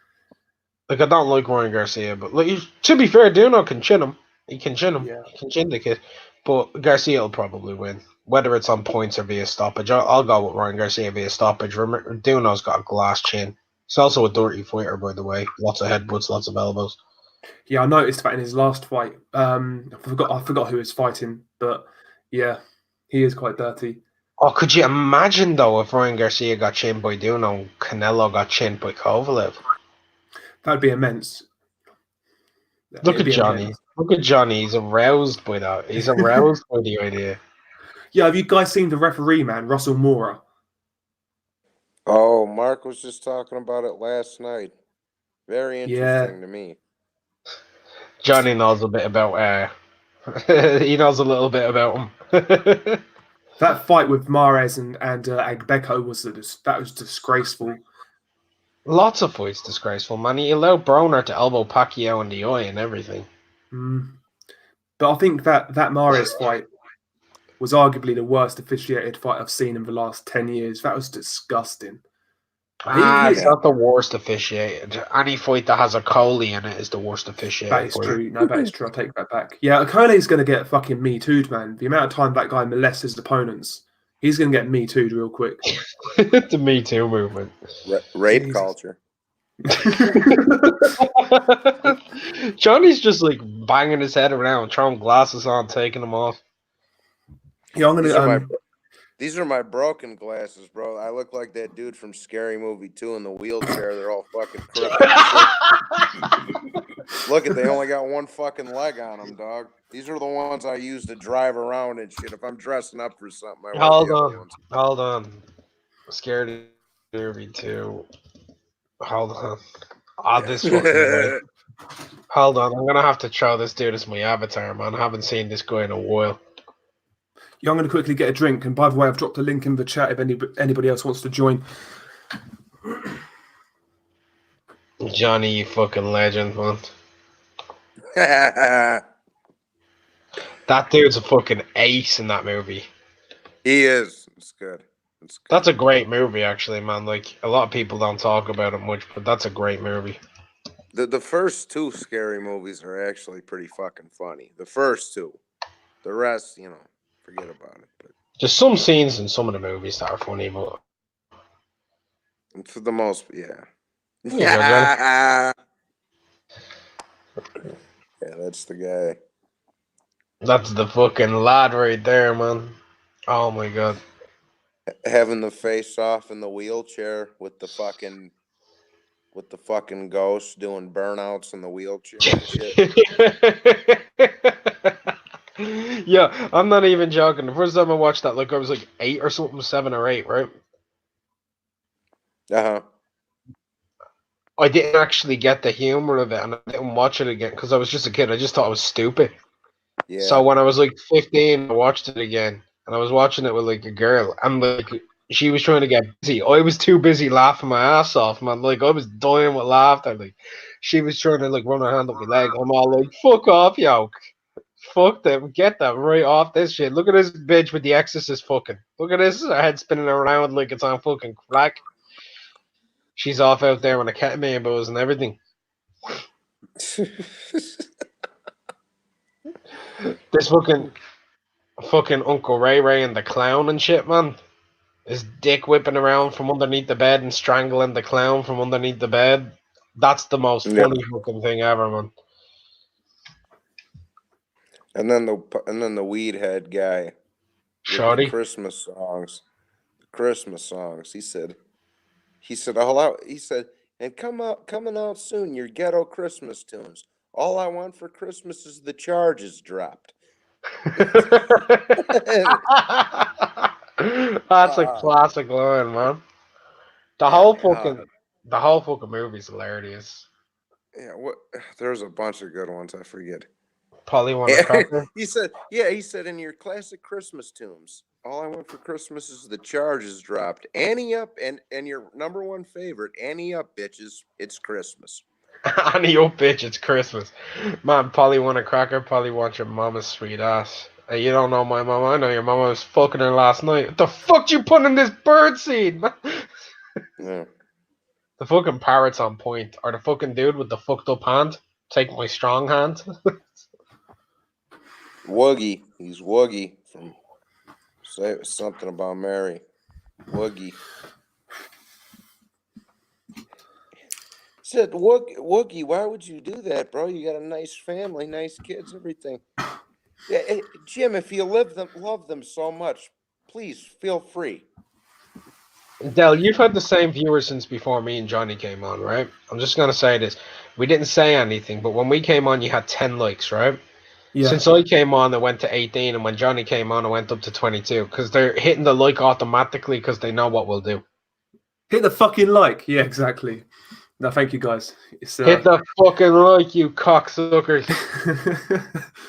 Like, I don't like Ryan Garcia, but like, to be fair, Duno can chin him. He can chin him. Yeah. He can chin the kid. But Garcia will probably win. Whether it's on points or via stoppage, I'll go with Ryan Garcia via stoppage. Remember, Duno's got a glass chin. He's also a dirty fighter, by the way. Lots of headbutts, lots of elbows. Yeah, I noticed that in his last fight. I forgot who was fighting, but yeah, he is quite dirty. Oh, could you imagine, though, if Ryan Garcia got chinned by Duno and Canelo got chinned by Kovalev? That'd be immense. Look It'd at be Johnny. immense. Look at Johnny. He's aroused by that. He's aroused by the idea. Yeah, have you guys seen the referee, man, Russell Mora? Oh, Mark was just talking about it last night. Very Yeah. interesting to me. Johnny knows a bit about. He knows a little bit about him. That fight with Mares and Agbeko was disgraceful. Lots of fights disgraceful, man. He allowed Broner to elbow Pacquiao in the eye and everything. But I think that Mares fight was arguably the worst officiated fight I've seen in the last 10 years. That was disgusting. It's not the worst officiated. Any fight that has a Coley in it is the worst officiated. That is true. No, that is true. I take that back. Yeah, Okone's going to get fucking Me Too'd, man. The amount of time that guy molests his opponents, he's going to get Me Too'd real quick. The Me Too movement. Rape Jesus. culture. Johnny's just like banging his head around, throwing glasses on, taking them off. Yeah, I'm going to... These are my broken glasses, bro. I look like that dude from Scary Movie 2 in the wheelchair. They're all fucking crooked. Look at, they only got one fucking leg on them, dog. These are the ones I use to drive around and shit. If I'm dressing up for something, I wear the other ones. Hold on. Scared Movie 2. Hold on. This fucking guy. Hold on. I'm gonna have to throw this dude as my avatar, man. I haven't seen this guy in a while. Yeah, I'm going to quickly get a drink. And by the way, I've dropped a link in the chat if anybody else wants to join. Johnny, you fucking legend, man. That dude's a fucking ace in that movie. He is. It's good. It's good. That's a great movie, actually, man. Like, a lot of people don't talk about it much, but that's a great movie. The first two Scary movies are actually pretty fucking funny. The first two. The rest, forget about it. But there's some scenes in some of the movies that are funny, but for the most, yeah. Yeah, Yeah, that's the guy. That's the fucking lad right there, man. Oh my god. Having the face off in the wheelchair with the fucking ghost doing burnouts in the wheelchair and shit. Yeah, I'm not even joking. The first time I watched that, like, I was like 8 or something, 7 or 8, right? Uh-huh. I didn't actually get the humor of it, and I didn't watch it again because I was just a kid. I just thought it was stupid. Yeah. So when I was like 15, I watched it again, and I was watching it with like a girl, and like she was trying to get busy. I was too busy laughing my ass off, man. Like, I was dying with laughter. Like, she was trying to like run her hand up my leg. I'm all like, "Fuck off, yo! Fuck them! Get them right off this shit! Look at this bitch with the Exorcist fucking. Look at this. Her head spinning around like it's on fucking crack. She's off out there with a ketamine buzz and everything." This fucking Uncle Ray Ray and the clown and shit, man. His dick whipping around from underneath the bed and strangling the clown from underneath the bed. That's the most funny fucking thing ever, man. And then the weed head guy. Shorty. The Christmas songs. He said, all out. He said, and coming out soon, your ghetto Christmas tunes. All I want for Christmas is the charges dropped. That's a classic line, man. The whole fucking movie's hilarious. Yeah, there's a bunch of good ones. I forget. Polly want a cracker? He said, in your classic Christmas tunes, all I want for Christmas is the charges dropped. Annie up, and your number one favorite, Annie up, bitches, it's Christmas. Annie up, bitch, it's Christmas. Man, Polly want a cracker, Polly wants your mama's sweet ass. Hey, you don't know my mama, I know your mama was fucking her last night. What the fuck you put in this bird seed, man? Yeah. The fucking parrot's on point. Or the fucking dude with the fucked up hand. Take my strong hand. Woogie. He's Woogie from Say Something About Mary. Woogie. Said Woogie, why would you do that, bro? You got a nice family, nice kids, everything. Yeah, Jim, if you love them so much, please feel free. Del, you've had the same viewers since before me and Johnny came on, right? I'm just gonna say this. We didn't say anything, but when we came on, you had 10 likes, right? Yeah. Since I came on, it went to 18, and when Johnny came on, it went up to 22. Because they're hitting the like automatically because they know what we'll do. Hit the fucking like. Yeah, exactly. No, thank you guys. It's Hit the fucking like, you cocksuckers.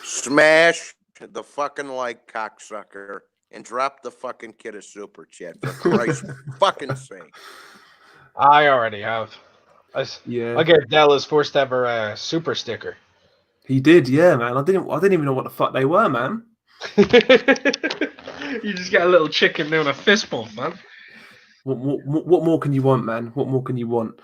Smash the fucking like, cocksucker, and drop the fucking kid a super chat for Christ's fucking sake. I already have. Yeah. I gave Del his first ever super sticker. He did, yeah, man. I didn't even know what the fuck they were, man. You just get a little chicken doing a fist bump, man. What more can you want, man? What more can you want?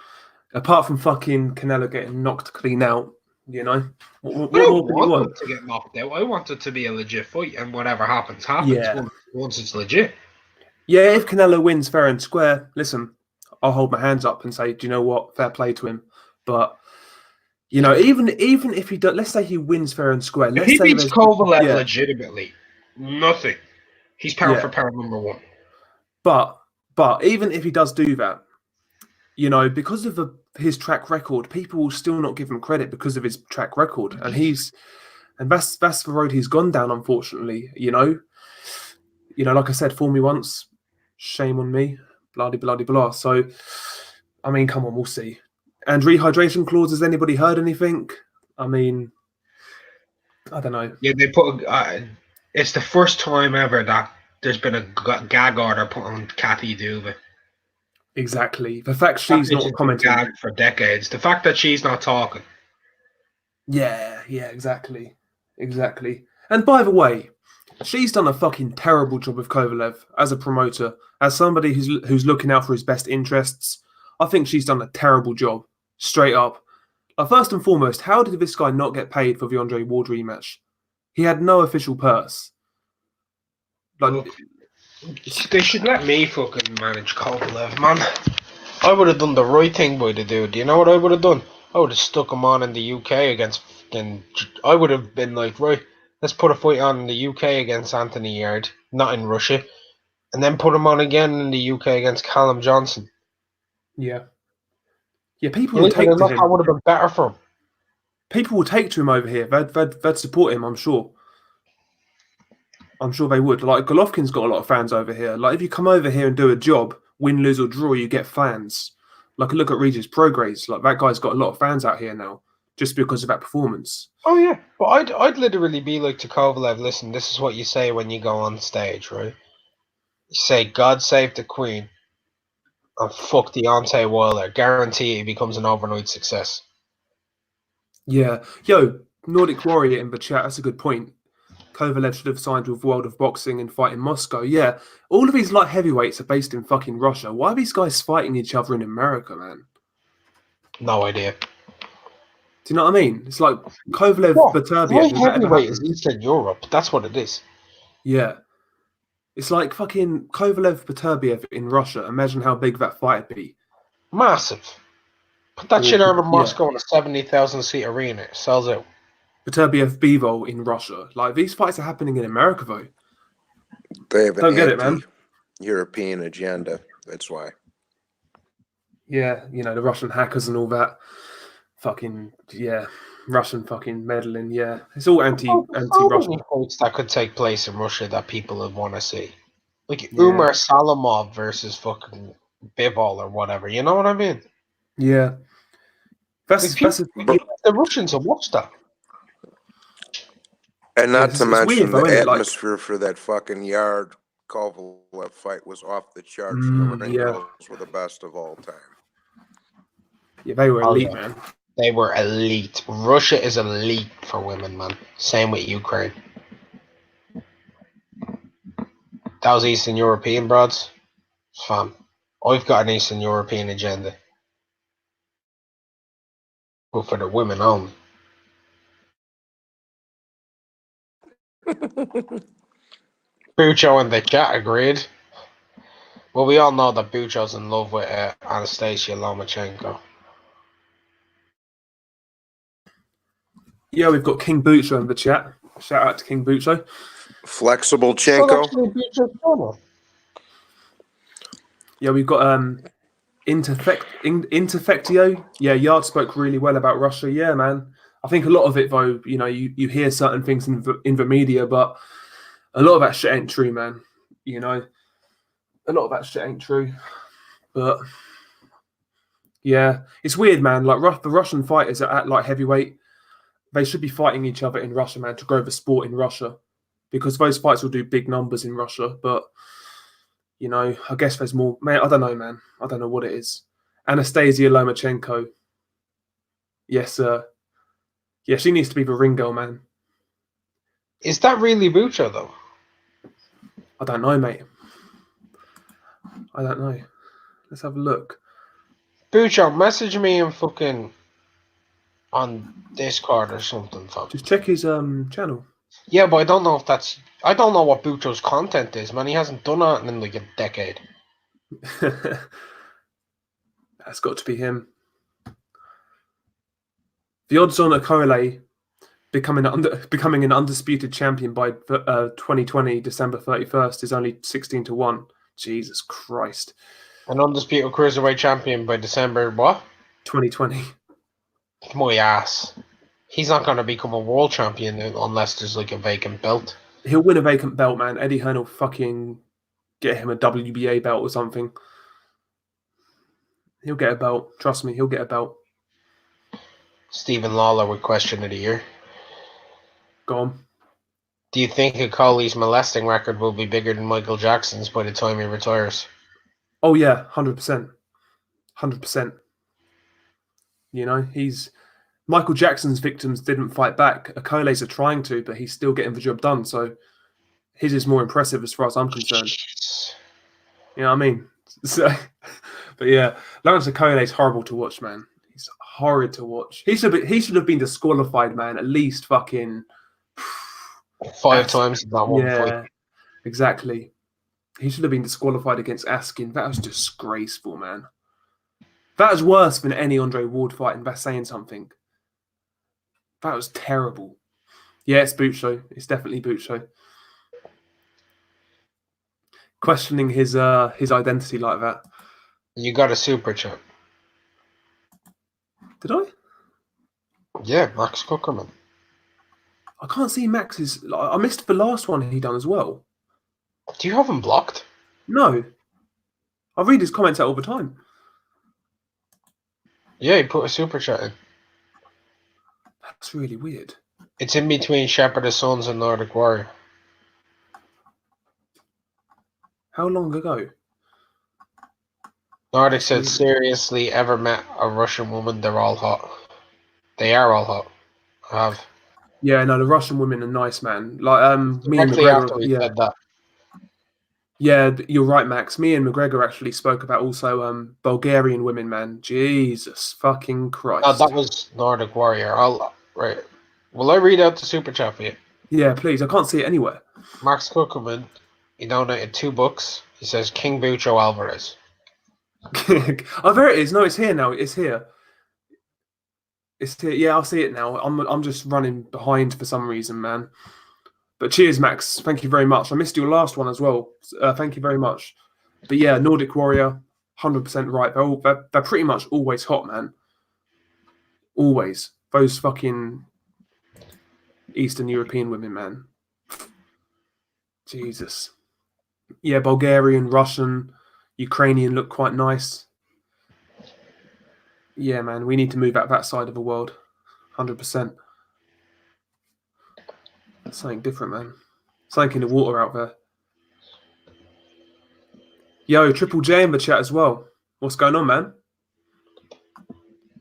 Apart from fucking Canelo getting knocked clean out, you know? What I don't more can you want? to get knocked out. I want it to be a legit fight, and whatever happens, Yeah. once it's legit. Yeah, if Canelo wins fair and square, listen, I'll hold my hands up and say, do you know what? Fair play to him. But, you know, even if he does, let's say he wins fair and square. If he beats Kovalev legitimately, nothing. He's pound for pound number one. But even if he does do that, you know, because of his track record, people will still not give him credit because of his track record, and that's the road he's gone down. Unfortunately, you know, like I said, fool me once, shame on me, blah blah blah blah. So, I mean, come on, we'll see. And rehydration clause. Has anybody heard anything? I mean, I don't know. Yeah, they put. It's the first time ever that there's been a gag order put on Kathy Duva. Exactly. The fact she's not commenting for decades. The fact that she's not talking. Yeah, exactly. And by the way, she's done a fucking terrible job with Kovalev as a promoter, as somebody who's looking out for his best interests. I think she's done a terrible job, straight up. First and foremost, how did this guy not get paid for the Andre Ward rematch? He had no official purse. Look, they should let me fucking manage Kovalev, man. I would have done the right thing by the dude. You know what I would have done? I would have stuck him on in the UK against fucking... I would have been like, right, let's put a fight on in the UK against Anthony Yard, not in Russia, and then put him on again in the UK against Callum Johnson. Yeah, people will take to him. That would have been better for him. People will take to him over here. They'd support him, I'm sure. I'm sure they would. Like, Golovkin's got a lot of fans over here. Like, if you come over here and do a job, win, lose, or draw, you get fans. Like, look at Regis Prograis. Like, that guy's got a lot of fans out here now, just because of that performance. Oh, yeah. But I'd literally be like to Kovalev, listen, this is what you say when you go on stage, right? You say, God save the Queen, and fuck Deontay Wilder. Guarantee he becomes an overnight success. Yeah. Yo, Nordic Warrior in the chat, that's a good point. Kovalev should have signed with World of Boxing and fight in Moscow. Yeah, all of these light heavyweights are based in fucking Russia. Why are these guys fighting each other in America, man? No idea. Do you know what I mean? It's like Kovalev, Beterbiev. Light heavyweight is Eastern Europe. That's what it is. Yeah. It's like fucking Kovalev, Beterbiev in Russia. Imagine how big that fight would be. Massive. Put that shit out of Moscow in a 70,000 seat arena. It sells out. Beterbiev, Bivol in Russia. Like, these fights are happening in America, though. They have Don't get it, man. European agenda. That's why. Yeah, you know, the Russian hackers and all that. Fucking, yeah. Russian fucking meddling, yeah. It's all anti-Russian. Fights that could take place in Russia that people would want to see. Like Umar Salamov versus fucking Bivol or whatever. You know what I mean? Yeah. The Russians will watch that. And not to mention the atmosphere for that fucking Yard Kovalev fight was off the charts. The ring girls were the best of all time. Yeah, they were elite, man. They were elite. Russia is elite for women, man. Same with Ukraine. That was Eastern European, broads. Fam. I've got an Eastern European agenda. but for the women only. Bucho and the chat agreed. Well, we all know that Bucho's in love with Anastasia Lomachenko. Yeah, we've got King Bucho in the chat. Shout out to King Bucho. Flexible Well, Chenko. actually, Bucho's brother. Yeah, we've got Interfectio. Yeah, Yard spoke really well about Russia. Yeah, man. I think a lot of it, though, you hear certain things in the media, but a lot of that shit ain't true, man. A lot of that shit ain't true. But yeah, it's weird, man. Like the Russian fighters at like heavyweight, they should be fighting each other in Russia, man, to grow the sport in Russia, because those fights will do big numbers in Russia. But I guess there's more. Man, I don't know, man. I don't know what it is. Anastasia Lomachenko. Yes, sir. Yeah, she needs to be the ring girl, man. Is that really Bucho, though? I don't know, mate. I don't know. Let's have a look. Bucho, message me in fucking on Discord or something, fam. Just check his channel. Yeah, but I don't know if that's... I don't know what Bucho's content is, man. He hasn't done that in like a decade. That's got to be him. The odds on Okolie becoming an undisputed champion by 2020 December 31st is only 16-1. Jesus Christ. An undisputed cruiserweight champion by December what? 2020. My ass. He's not going to become a world champion unless there's like a vacant belt. He'll win a vacant belt, man. Eddie Hearn will fucking get him a WBA belt or something. He'll get a belt. Trust me, he'll get a belt. Stephen Lawler with question of the year. Go on. Do you think Okolie's molesting record will be bigger than Michael Jackson's by the time he retires? Oh yeah, 100%. 100%. Michael Jackson's victims didn't fight back. Okolie's are trying to, but he's still getting the job done. So his is more impressive as far as I'm concerned. You know what I mean? So, but yeah, Lawrence Okolie's horrible to watch, man. He's horrid to watch. He should have been disqualified, man. At least fucking 5 times in that one yeah, fight. exactly. He should have been disqualified against Askin. That was disgraceful, man. That was worse than any Andre Ward fight, and that's saying something. That was terrible. Yeah, it's Bucho. It's definitely Bucho. Questioning his identity like that. You got a super chat. Did I? Yeah, Max Cookerman. I can't see Max's. I missed the last one he done as well. Do you have him blocked? No. I read his comments out all the time. Yeah, he put a super chat in. That's really weird. It's in between Shepherd of Sons and Nordic Warrior. How long ago? Nordic said, seriously, ever met a Russian woman? They're all hot. They are all hot. I have. Yeah, no, the Russian women are nice, man. Like me and Directly after McGregor. he said that. Yeah, you're right, Max. Me and McGregor actually spoke about also Bulgarian women, man. Jesus fucking Christ. No, that was Nordic Warrior. Right. Will I read out the super chat for you? Yeah, please. I can't see it anywhere. Max Cookerman, he donated $2. He says King Bucho Alvarez. Oh, there it is. No, it's here now. It's here. It's here. Yeah, I'll see it now. I'm just running behind for some reason, man. But cheers, Max. Thank you very much. I missed your last one as well. Thank you very much. But yeah, Nordic Warrior, 100% right. They're pretty much always hot, man. Always. Those fucking Eastern European women, man. Jesus. Yeah, Bulgarian, Russian, Ukrainian look quite nice. Yeah, man, we need to move out that side of the world. 100%. That's something different, man. Something in the water out there. Yo, Triple J in the chat as well. What's going on, man?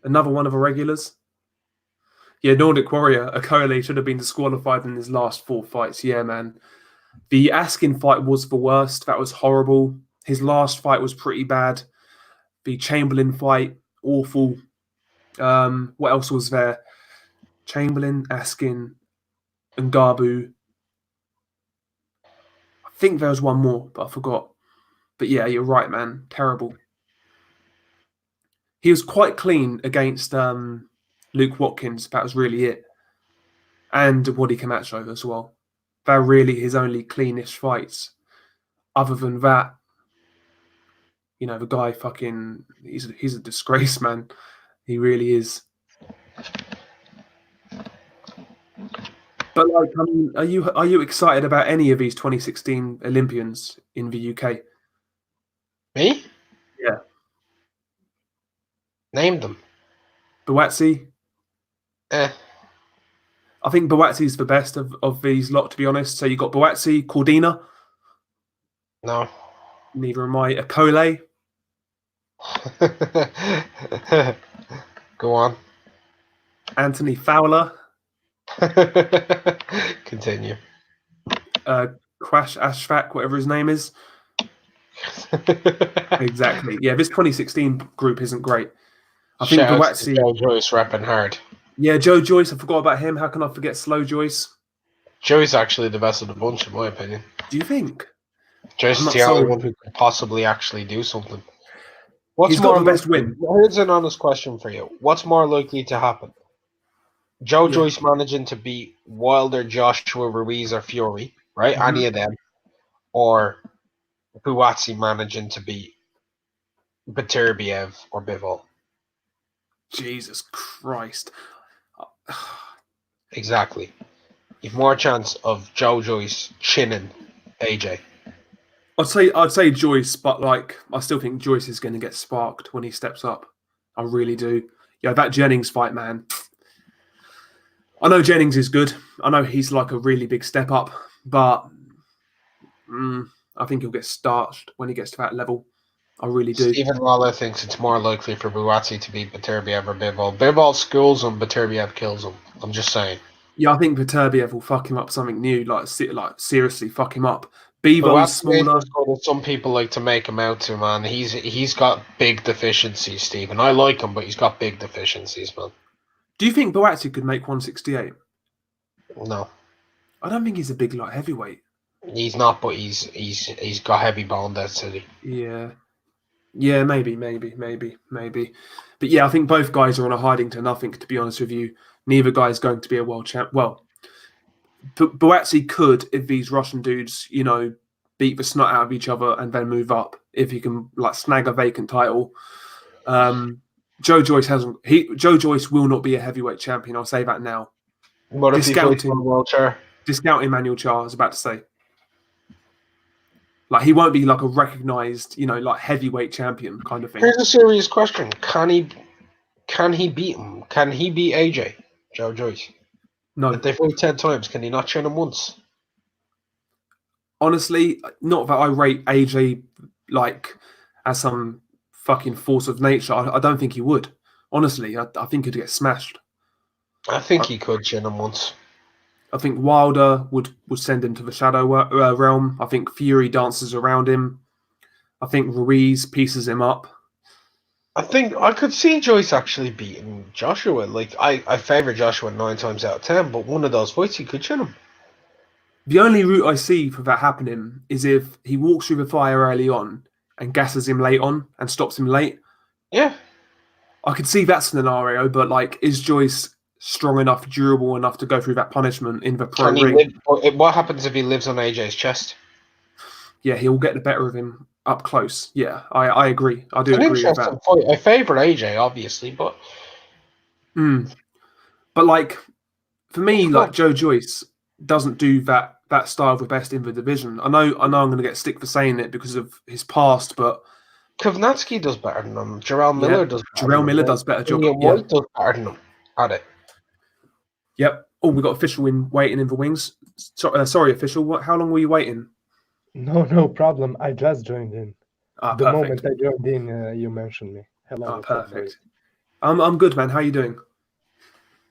Another one of the regulars. Yeah, Nordic Warrior, Okolie should have been disqualified in his last 4 fights. Yeah, man. The Askin fight was the worst. That was horrible. His last fight was pretty bad. The Chamberlain fight, awful. What else was there? Chamberlain, Askin, and Garbu. I think there was one more, but I forgot. But yeah, you're right, man. Terrible. He was quite clean against Luke Watkins. That was really it. And Waddy Camacho as well. They're really his only cleanish fights. Other than that, the guy fucking he's a disgrace, man. He really is. But like, I mean, are you excited about any of these 2016 Olympians in the UK? Me? Yeah. Name them. Buatsi. Eh. I think Buatsi's the best of these lot, to be honest. So you got Buatsi, Cordina. No. Neither am I. Akole. Go on. Anthony Fowler. Continue. Crash Ashfaq, whatever his name is. Exactly. Yeah, this 2016 group isn't great. I think Buatsi. Joe Joyce rapping hard. Yeah, Joe Joyce. I forgot about him. How can I forget Slow Joyce? Joey's actually the best of the bunch, in my opinion. Do you think? Joyce is the only one who could possibly actually do something. He's got the best win. Here's an honest question for you. What's more likely to happen? Joe Joyce managing to beat Wilder, Joshua, Ruiz, or Fury, right? Mm-hmm. Any of them. Or Buatsi managing to beat Beterbiev or Bivol. Jesus Christ. Exactly. You've more chance of Joe Joyce chinning AJ. I'd say Joyce, but like I still think Joyce is going to get sparked when he steps up. I really do. Yeah, that Jennings fight, man. I know Jennings is good. I know he's like a really big step up, but I think he'll get starched when he gets to that level. I really do. Stephen Waller thinks it's more likely for Buatsi to beat Beterbiev or Bivol. Bivol schools him, Beterbiev kills him. I'm just saying. Yeah, I think Beterbiev will fuck him up something new, like seriously fuck him up. Bevo's smaller. Some people like to make him out to, man. He's got big deficiencies, Stephen. I like him, but he's got big deficiencies, man. Do you think Buatsi could make 168? No. I don't think he's a big light heavyweight. He's not, but he's got heavy bone density. Yeah. Yeah, maybe. But yeah, I think both guys are on a hiding to nothing, to be honest with you. Neither guy is going to be a world champ. Well, Buatsi could if these Russian dudes, beat the snot out of each other and then move up. If he can like snag a vacant title. Joe Joyce Joe Joyce will not be a heavyweight champion. I'll say that now. What if he fights for world chair? Discounting Manuel Charr, I was about to say. Like he won't be like a recognized, like heavyweight champion kind of thing. Here's a serious question: Can he beat him? Can he beat AJ? Joe Joyce? No. If they fought 10 times, can he not chin him once? Honestly, not that I rate AJ like as some fucking force of nature. I don't think he would. Honestly, I think he'd get smashed. I think he could chin him once. I think Wilder would send him to the shadow realm. I think Fury dances around him. I think Ruiz pieces him up. I think I could see Joyce actually beating Joshua. Like I favour Joshua 9 times out of 10, but one of those fights he could chin him. The only route I see for that happening is if he walks through the fire early on and gasses him late on and stops him late. Yeah. I could see that scenario, but like, is Joyce strong enough, durable enough to go through that punishment in the pro ring? What happens if he lives on AJ's chest? Yeah, he'll get the better of him up close. Yeah, I agree. I do agree with that. Fight. I favour AJ, obviously, but... But like, for me, like Joe Joyce doesn't do that style the best in the division. I know I'm going to get stick for saying it because of his past, but Kovnatski does better than him. Jarrell Miller does better. Jarrell Miller does better job. White does better than him at it. Yep. Oh, we got official waiting in the wings. Sorry, official. How long were you waiting? No problem. I just joined in. The perfect. moment I joined in, you mentioned me. Hello. Perfect. I'm good, man. How are you doing?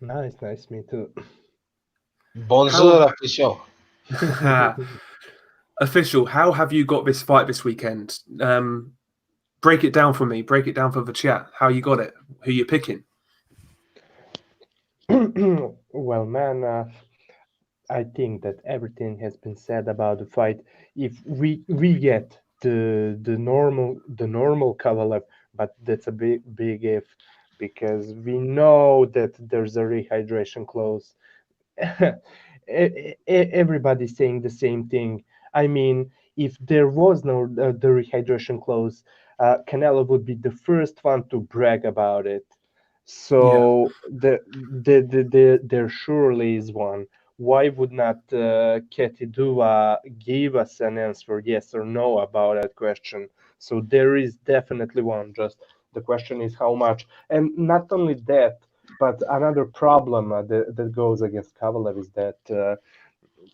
Nice. Me too. Bonjour, official. Official, how have you got this fight this weekend? Break it down for me. Break it down for the chat. How you got it? Who you picking? Well, man, I think that everything has been said about the fight. If we get the normal Kovalev, but that's a big if, because we know that there's a rehydration clause. Everybody's saying the same thing. I mean, if there was no the rehydration clause, Canelo would be the first one to brag about it. Yeah, So there surely is one. Why would not Katie Dua give us an answer, yes or no, about that question? So there is definitely one. Just the question is how much. And not only that, but another problem that goes against Kovalev is that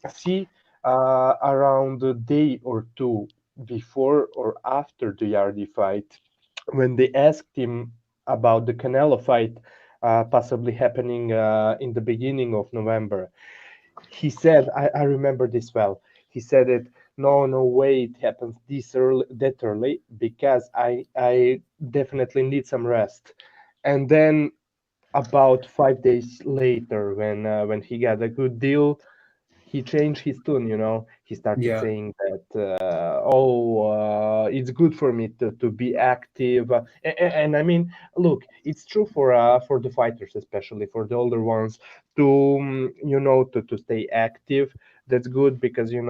see, around a day or two before or after the Yardi fight, when they asked him about the Canelo fight possibly happening in the beginning of November, he said, I remember this well. He said it, no, no way, it happens this early, that early, because I definitely need some rest. And then about 5 days later, when he got a good deal, he changed his tune. He started yeah, saying that, it's good for me to be active. And I mean, look, it's true for the fighters, especially for the older ones, to to stay active. That's good because they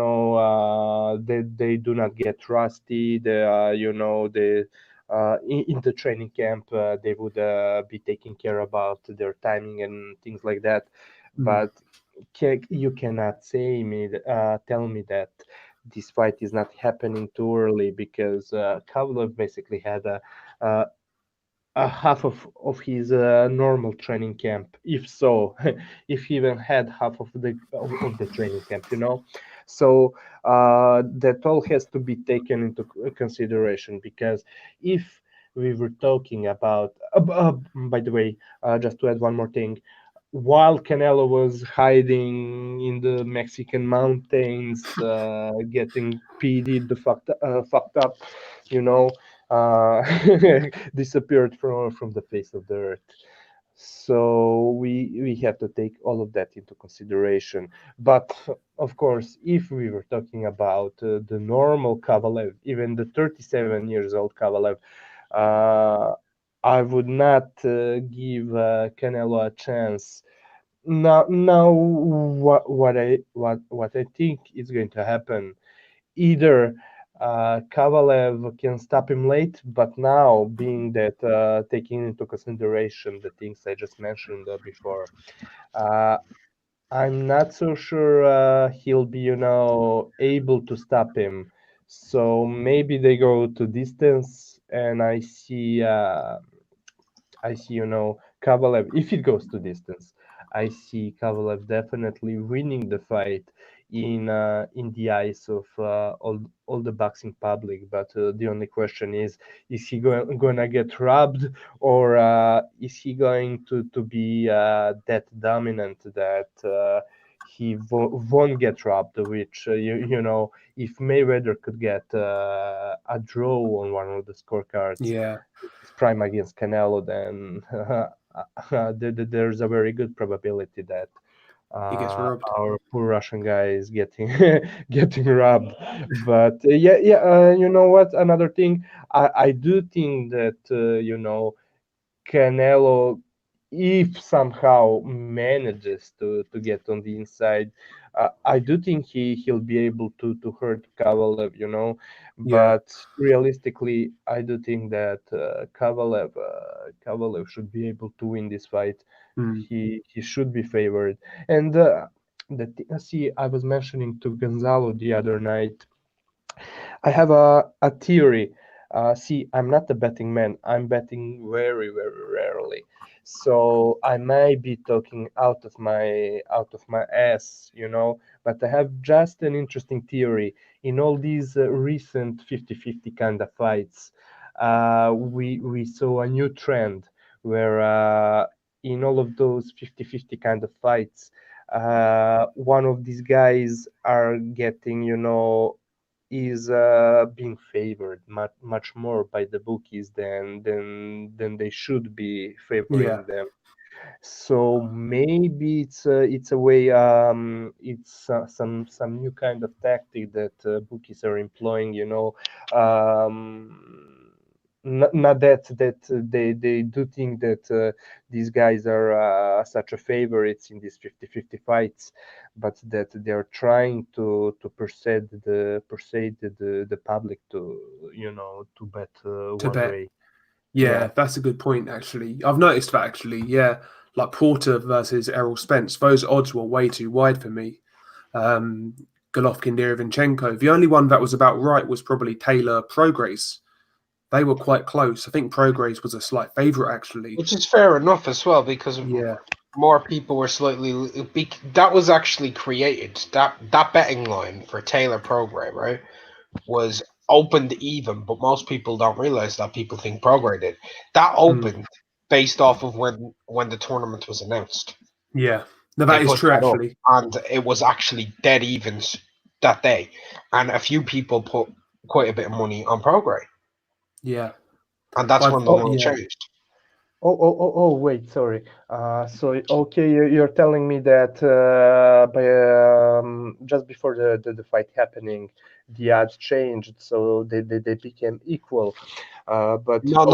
do not get rusty. In the training camp, they would be taking care about their timing and things like that. mm, But you cannot tell me that this fight is not happening too early, because Kovalev basically had a, a half of his normal training camp, if so, if he even had half of the training camp. So that all has to be taken into consideration, because if we were talking about, by the way, just to add one more thing, while Canelo was hiding in the Mexican mountains, getting PD'd the fucked up, you know, uh, disappeared from the face of the earth. So we have to take all of that into consideration. But of course, if we were talking about the normal Kovalev, even the 37 years old Kovalev, uh, I would not give Canelo a chance. Now, what I think is going to happen, either Kovalev can stop him late, but now, being that taking into consideration the things I just mentioned before, uh, I'm not so sure he'll be, able to stop him. So maybe they go to distance, and I see, Kovalev, if it goes to distance, I see Kovalev definitely winning the fight in the eyes of all the boxing public. But the only question is he gonna get robbed, or is he going to be that dominant that he won't get robbed? Which if Mayweather could get a draw on one of the scorecards, yeah. his prime against Canelo, then there's a very good probability that He gets robbed. our poor Russian guy is getting getting robbed. But yeah, yeah. You know what? Another thing, I do think that Canelo, if somehow manages to get on the inside, I do think he'll be able to hurt Kovalev, Yeah. But realistically, I do think that Kovalev should be able to win this fight. Mm, He should be favored. And see, I was mentioning to Gonzalo the other night, I have a theory. See, I'm not a betting man. I'm betting very, very rarely. So I might be talking out of my ass, But I have just an interesting theory. In all these recent 50-50 kind of fights, we saw a new trend where in all of those 50-50 kind of fights, one of these guys are getting, is being favored much more by the bookies than they should be yeah. favoring them. So maybe it's a way, it's some new kind of tactic that bookies are employing. Not that they do think that these guys are such a favorites in these 50-50 fights, but that they are trying to persuade the public to to bet to one bet. way. Yeah, Yeah. that's a good point, actually. I've noticed that, actually. Yeah, like Porter versus Errol Spence, those odds were way too wide for me. Um, Golovkin, Derevyanchenko. The only one that was about right was probably Taylor Prograis. They were quite close. I think Prograis was a slight favourite, actually. Which is fair enough as well, because Yeah, more people were slightly. That was actually created. That betting line for Taylor Prograis, right, was opened even, but most people don't realize that. People think Prograis did. That opened based off of when the tournament was announced. yeah. No, They that is put true, that up, actually. and it was actually dead evens that day, and a few people put quite a bit of money on Prograis, Yeah. and that's when the Oh, line yeah. changed. Wait, sorry. So, okay, you're telling me that just before the fight happening, the odds changed, so they became equal. But okay, No.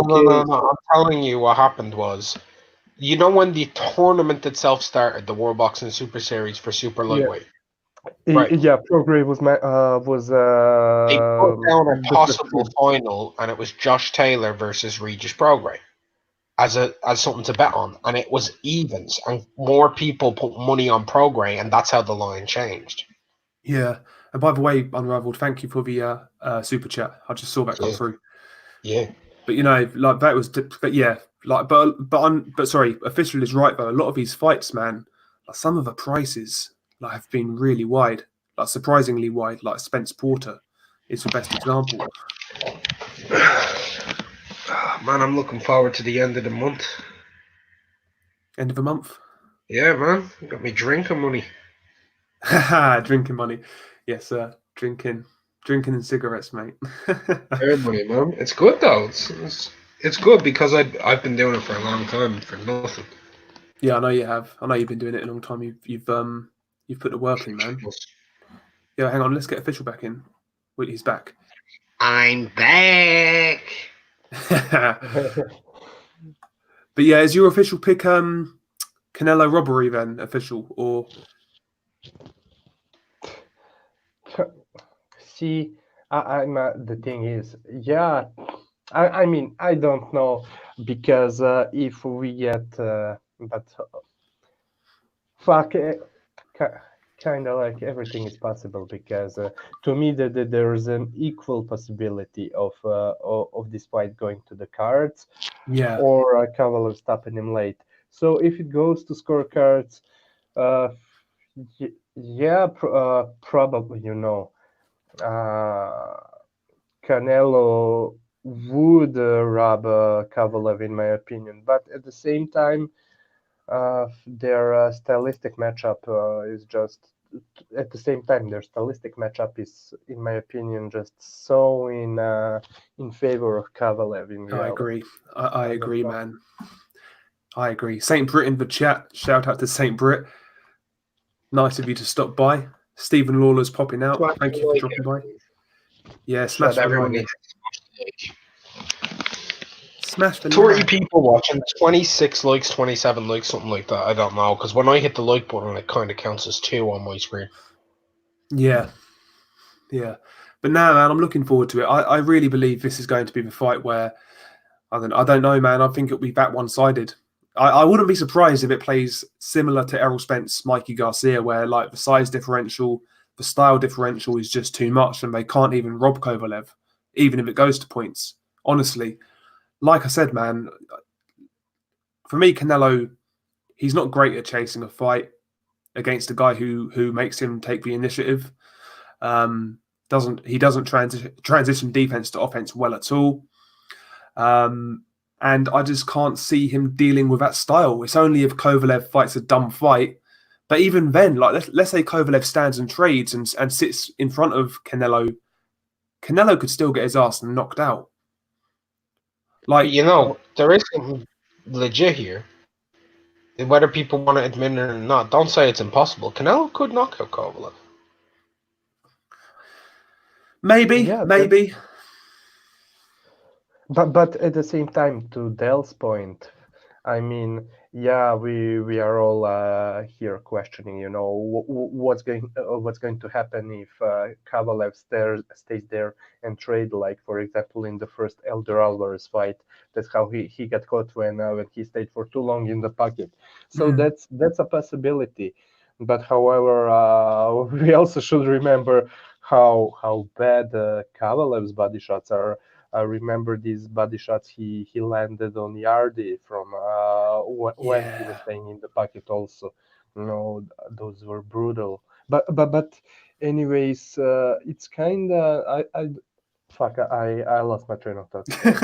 I'm telling you what happened was, when the tournament itself started, the World Boxing Super Series for super yeah, lightweight, right? yeah, Prograis was They put down a the possible field. final, and it was Josh Taylor versus Regis Prograis as something to bet on, and it was evens, and more people put money on Prograis, and that's how the line changed. Yeah. And by the way, Unrivaled, thank you for the super chat. I just saw that come Yeah, through. yeah. But like that was, but yeah, like, but sorry, official is right though. A lot of these fights, man, like some of the prices like have been really wide, like surprisingly wide. Like Spence Porter is the best example. Man, I'm looking forward to the end of the month. End of the month, Yeah, man, got me drinking money. drinking money, yes, sir. Drinking and cigarettes, mate. Fair money, man. It's good though. It's good because I've been doing it for a long time for nothing. Yeah, I know you have. I know you've been doing it a long time. You've put the work in, man. Yeah, hang on. Let's get official back in. Wait, he's back. I'm back. But yeah, is your official pick Canelo robbery then official or? See, I'm the thing is, yeah, I mean, I don't know because if we get, but fuck, kind of like everything is possible because to me there's an equal possibility of this fight going to the cards Yeah, or Kovalev stopping him late. So if it goes to scorecards, uh, yeah, probably Canelo would rob Kovalev, in my opinion. But at the same time, their stylistic matchup is just. At the same time, their stylistic matchup is, in my opinion, just so in favor of Kovalev in I reality. agree. I I don't agree, know. man. I agree. Saint Brit in the chat. Shout out to Saint Brit. Nice of you to stop by. Stephen Lawler's popping out. Smash Thank the you for like, dropping by. Yeah, so smash the everyone like. needs to Smash the 30 like. people watching, 26 likes, 27 likes, something like that. I don't know, because when I hit the like button, it kind of counts as 2 on my screen. Yeah, yeah. But now, man, I'm looking forward to it. I really believe this is going to be the fight where I don't know, man. I think it'll be that one-sided. I wouldn't be surprised if it plays similar to Errol Spence, Mikey Garcia, where like the size differential, the style differential is just too much, and they can't even rob Kovalev, even if it goes to points. Honestly, like I said, man, for me, Canelo, he's not great at chasing a fight against a guy who makes him take the initiative. Doesn't transition defense to offense well at all. And I just can't see him dealing with that style. It's only if Kovalev fights a dumb fight. But even then, like let's say Kovalev stands and trades and sits in front of Canelo, Canelo could still get his ass knocked out. But Like, there is something legit here. Whether people want to admit it or not, don't say it's impossible. Canelo could knock out Kovalev. Maybe, Yeah, maybe. but at the same time, to Dell's point, I mean, yeah, we are all here questioning, what's going to happen if Kovalev stays there and trade, like for example in the first Elder Alvarez fight. That's how he got caught when he stayed for too long in the pocket. So Mm. that's a possibility. But however, we also should remember how bad Kovalev's body shots are. I remember these body shots he landed on Yardi from when he was Yeah. staying in the pocket. Also, those were brutal. But anyways, it's kind of I fuck I lost my train of thought. Sorry.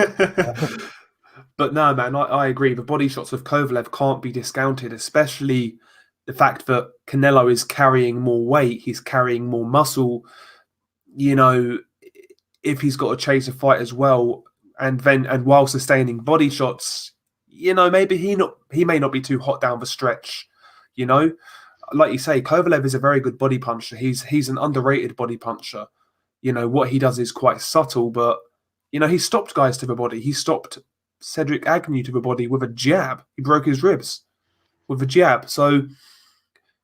But no, man, I agree. The body shots of Kovalev can't be discounted, especially the fact that Canelo is carrying more weight, he's carrying more muscle. You know, if he's got to chase a fight as well, and while sustaining body shots, maybe he may not be too hot down the stretch. You know, like you say, Kovalev is a very good body puncher. He's an underrated body puncher. What he does is quite subtle, but he stopped guys to the body. He stopped Cedric Agnew to the body with a jab. He broke his ribs with a jab. So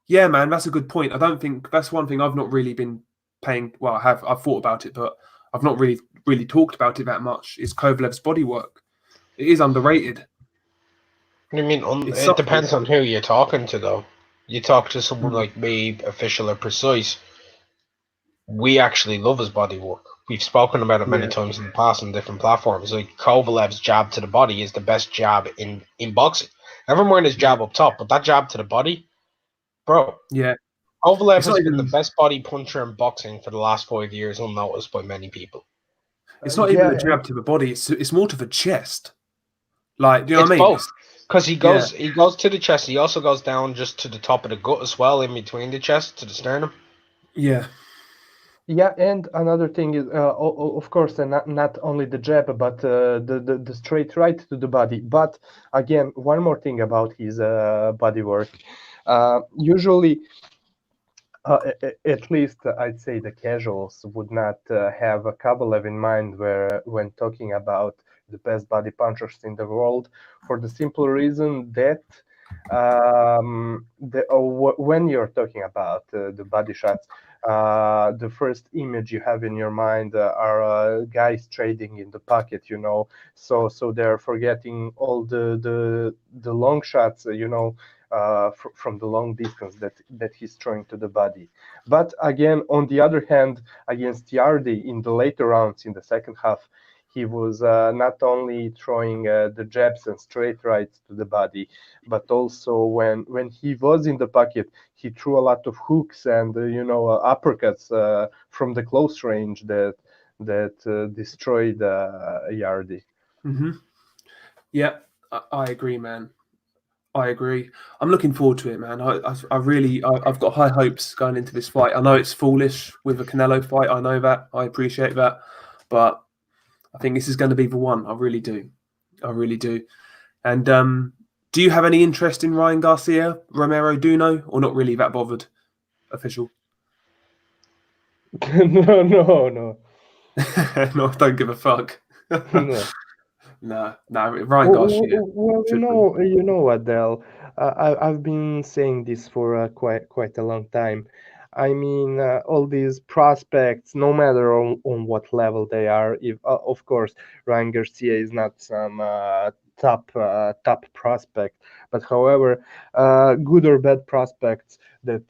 yeah, man, that's a good point. I don't think that's one thing I've not really been paying. Well, I've thought about it, but I've not really talked about it that much. Is Kovalev's body work? It is underrated. I mean, It's it subtle. depends on who you're talking to, though. You talk to someone Mm. like me, official or precise. We actually love his body work. We've spoken about it many Yeah, times in the past on different platforms. Like Kovalev's jab to the body is the best jab in boxing. Everyone wearing his yeah, jab up top, but that jab to the body, bro. yeah. Kovalev It's not has been the even. best body puncher in boxing for the last 5 years, unnoticed by many people. It's not even Yeah, a jab to the body. It's more to the chest. Like, do you know It's what I mean? both. Because he Yeah, goes to the chest. He also goes down just to the top of the gut as well, in between the chest to the sternum. yeah. yeah, and another thing is, of course, not only the jab, but the straight right to the body. But again, one more thing about his body work. Usually, at least I'd say the casuals would not have a Kovalev in mind where when talking about the best body punchers in the world, for the simple reason that when you're talking about the body shots, the first image you have in your mind are guys trading in the pocket, so they're forgetting all the long shots, from the long distance that he's throwing to the body. But again, on the other hand, against Yardi in the later rounds in the second half, he was not only throwing the jabs and straight rights to the body, but also when he was in the pocket, he threw a lot of hooks and uppercuts from the close range that destroyed Yardi. Hmm. Yeah, I agree, man. I agree. I'm looking forward to it, man. I really, I've got high hopes going into this fight. I know it's foolish with a Canelo fight. I know that. I appreciate that, but I think this is going to be the one. I really do. I really do. And do you have any interest in Ryan Garcia, Romero Duno, or not really that bothered? Official? No, no, no, No, I don't give a fuck. no. No, no. Ryan Garcia Well, should win. Adele. I've been saying this for quite a long time. I mean, all these prospects, no matter on what level they are. If of course Ryan Garcia is not some top prospect, but however, good or bad prospects that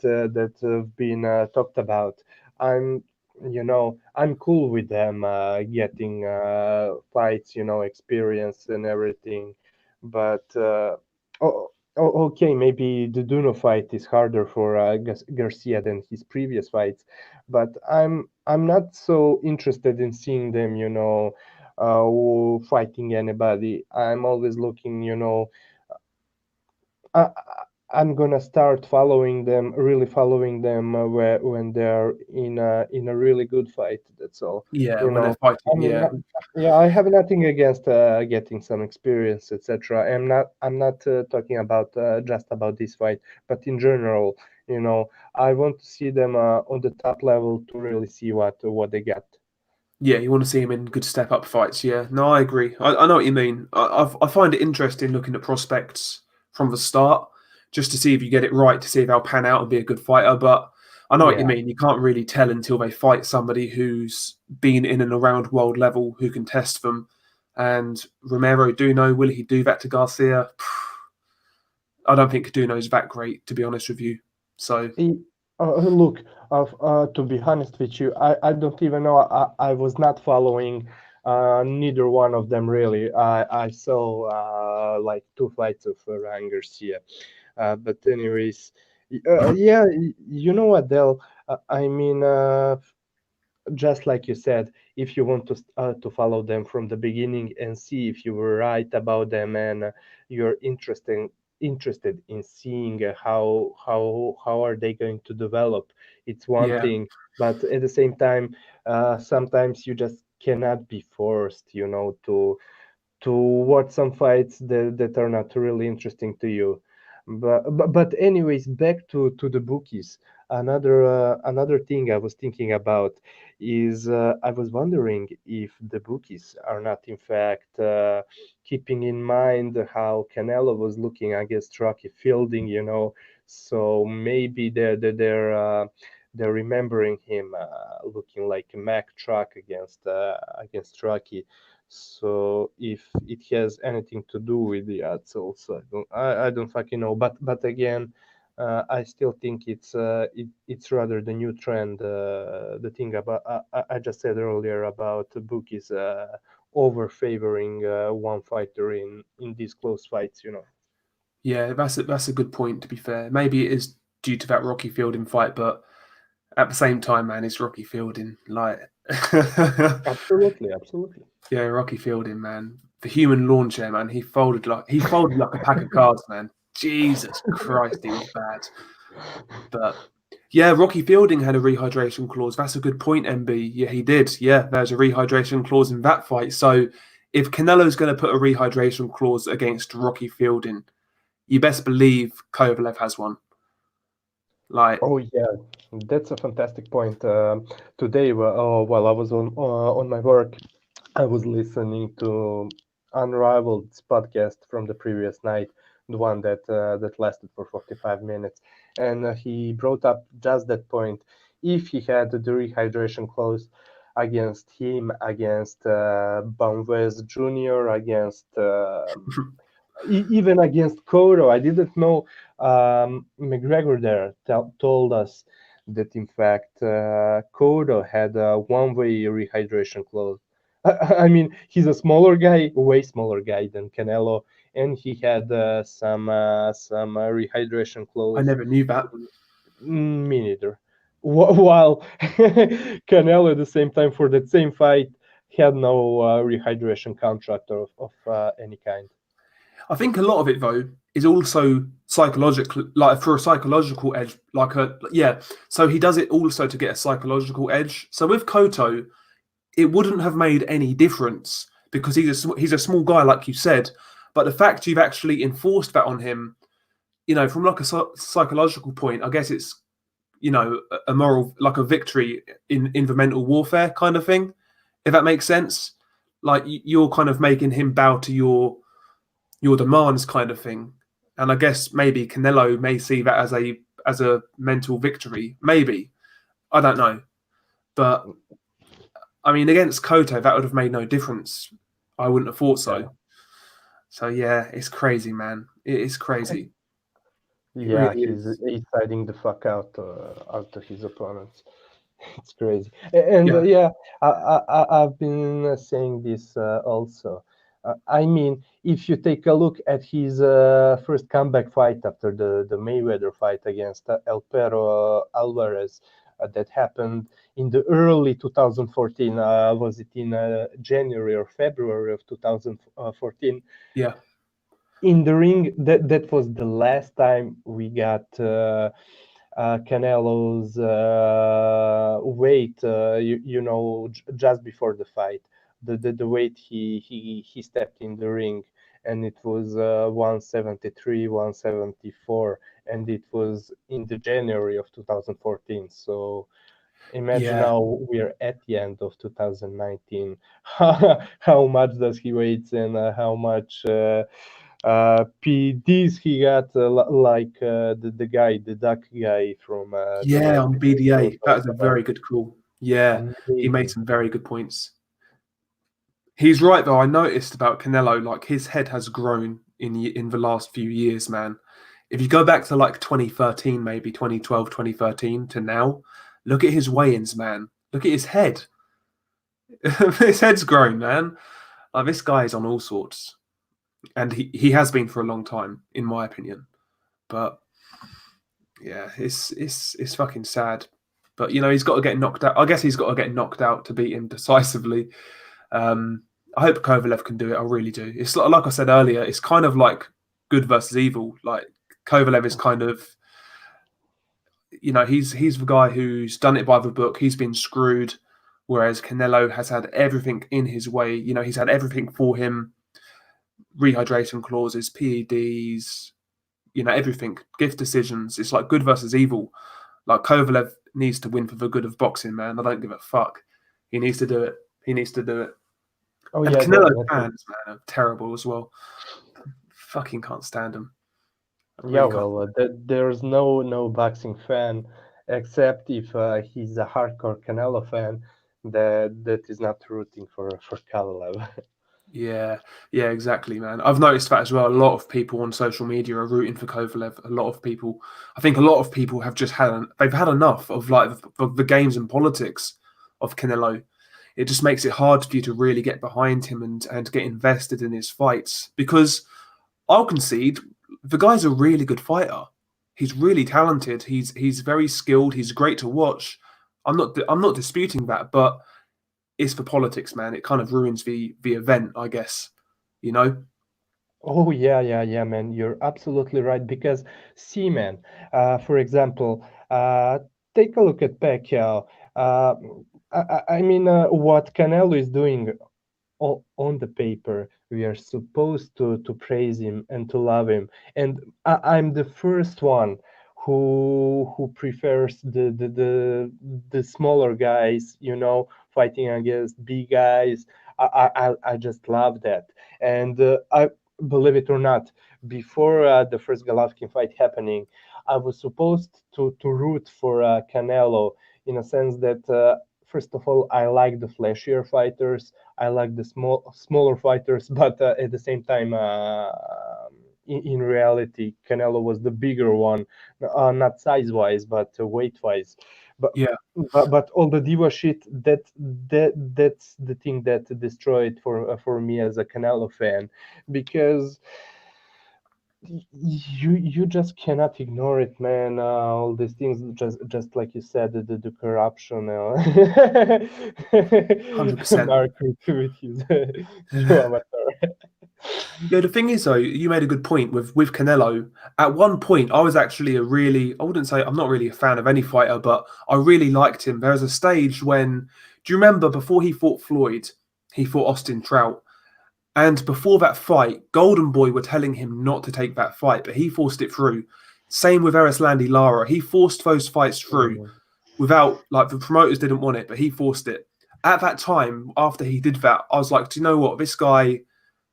have been talked about. I'm I'm cool with them getting fights, experience and everything. But okay, maybe the Duno fight is harder for Garcia than his previous fights, but I'm not so interested in seeing them, fighting anybody. I'm always looking, uh, I'm gonna start following them, really following them when they're in a really good fight. That's all. Yeah, You when they're know, fighting. I mean, Yeah, yeah, I have nothing against getting some experience, etc. I'm not talking about just about this fight, but in general, I want to see them on the top level to really see what they got. yeah. You want to see him in good step up fights. Yeah, no, I agree. I know what you mean. I find it interesting looking at prospects from the start, just to see if you get it right, to see if they'll pan out and be a good fighter. But I know what you Yeah. mean. You can't really tell until they fight somebody who's been in and around world level who can test them. And Romero Duno, will he do that to Garcia? I don't think Duno's that great, to be honest with you. So E- Look, to be honest with you, I don't even know. I was not following neither one of them really. I saw like two fights of Ryan Garcia. But anyways, yeah, you know what, Del? I mean, just like you said, if you want to follow them from the beginning and see if you were right about them, and you're interested in seeing how are they going to develop, it's one yeah, thing. But at the same time, sometimes you just cannot be forced, to watch some fights that are not really interesting to you. But anyways, back to the bookies. Another thing I was thinking about is I was wondering if the bookies are not in fact keeping in mind how Canelo was looking against Rocky Fielding, so maybe they're remembering him looking like a Mack truck against Rocky. So if it has anything to do with the ads, also I don't fucking know. But again, I still think it's rather the new trend. The thing about I just said earlier about the bookies over favoring one fighter in these close fights. yeah. That's a good point. To be fair, maybe it is due to that Rocky Fielding fight, but at the same time, man, it's Rocky Fielding. Like, Absolutely, absolutely. yeah, Rocky Fielding, man. The human lawn chair, man. He folded like a pack of cards, man. Jesus Christ, he was bad. But yeah, Rocky Fielding had a rehydration clause. That's a good point, MB. Yeah, he did. Yeah, there's a rehydration clause in that fight. So if Canelo's going to put a rehydration clause against Rocky Fielding, you best believe Kovalev has one. Like, Oh yeah, that's a fantastic point. Today, while I was on my work, I was listening to Unrivaled's podcast from the previous night, the one that lasted for 45 minutes, and he brought up just that point. If he had the rehydration clause against him, against Banvez Jr., against even against Coro, I didn't know. McGregor there told us that in fact Coro had a one-way rehydration clause. I mean, he's a smaller guy, way smaller guy than Canelo, and he had some rehydration I clause. never knew that. Me neither. While Canelo at the same time for that same fight had no rehydration contract of any kind. I think a lot of it though is also psychological, like for a psychological edge, like a yeah. So he does it also to get a psychological edge. So with Koto, it wouldn't have made any difference because he's a small guy, like you said. But the fact you've actually enforced that on him, from like a psychological point, I guess it's a moral, like a victory in the mental warfare kind of thing, if that makes sense. Like you're kind of making him bow to your demands kind of thing. And I guess maybe Canelo may see that as a mental victory. Maybe. I don't know. But I mean against Koto that would have made no difference. I wouldn't have thought Yeah. so. So yeah, it's crazy, man. It is crazy. It Yeah, really he's is. he's siding the fuck out to his opponents. It's crazy, and Yeah. yeah, I've been saying this also. I mean, if you take a look at his first comeback fight after the Mayweather fight against El Perro Alvarez, that happened in the early 2014. Was it in January or February of 2014? Yeah. in the ring, that was the last time we got Canelo's weight. Just before the fight, the weight he stepped in the ring, and it was 173, 174, and it was in the January of 2014. So imagine Yeah, now we're at the end of 2019. How much does he weigh, and how much PDs he got, like the duck guy from the yeah, last on episode BDA. That of was a very good call. Yeah, he made amazing. some very good points. He's right though. I noticed about Canelo, like his head has grown in the last few years, man. If you go back to like 2013, maybe 2012, 2013 to now, look at his weigh-ins, man. Look at his head. His head's grown, man. Like this guy is on all sorts, and he has been for a long time, in my opinion. But yeah, it's fucking sad. But you know, he's got to get knocked out. I guess he's got to get knocked out to beat him decisively. Um, I hope Kovalev can do it. I really do. It's like I said earlier. It's kind of like good versus evil. Like Kovalev is kind of, you know, he's the guy who's done it by the book. He's been screwed, whereas Canelo has had everything in his way. You know, he's had everything for him: rehydration clauses, PEDs, you know, everything, gift decisions. It's like good versus evil. Like Kovalev needs to win for the good of boxing, man. I don't give a fuck. He needs to do it. He needs to do it. Oh And yeah, Canelo definitely. fans, man, are terrible as well. Fucking can't stand them. I Yeah, really can't. well, there's no boxing fan except if he's a hardcore Canelo fan that is not rooting for Kovalev. Yeah, yeah, exactly, man. I've noticed that as well. A lot of people on social media are rooting for Kovalev. A lot of people, I think, a lot of people have just they've had enough of like the games and politics of Canelo. It just makes it hard for you to really get behind him and get invested in his fights because I'll concede the guy's a really good fighter. He's really talented. He's very skilled. He's great to watch. I'm not disputing that, but it's for politics, man. It kind of ruins the event, I guess. You know? Oh yeah, man. You're absolutely right. Because see, man, for example, take a look at Pacquiao. Uh, I mean, what Canelo is doing on the paper, we are supposed to praise him and to love him, and I'm the first one who prefers the smaller guys, fighting against big guys. I just love that. And I believe it or not, before the first Golovkin fight happening, I was supposed to root for Canelo, in a sense that first of all, I like the flashier fighters. I like the smaller fighters, but at the same time, in reality, Canelo was the bigger one, not size wise, but weight wise. But, Yeah, but all the diva shit, that's the thing that destroyed for me as a Canelo fan, because you just cannot ignore it, man. All these things, just like you said, the corruption, 100%. Mark with his true avatar. Yeah, the thing is though, you made a good point with Canelo. At one point, I was actually I wouldn't say I'm not really a fan of any fighter, but I really liked him. There was a stage when, do you remember before he fought Floyd, he fought Austin Trout, and before that fight, Golden Boy were telling him not to take that fight, but he forced it through. Same with Landy Lara, he forced those fights through Mm. without like the promoters didn't want it, but he forced it. At that time, after he did that, I was like, do you know what, this guy?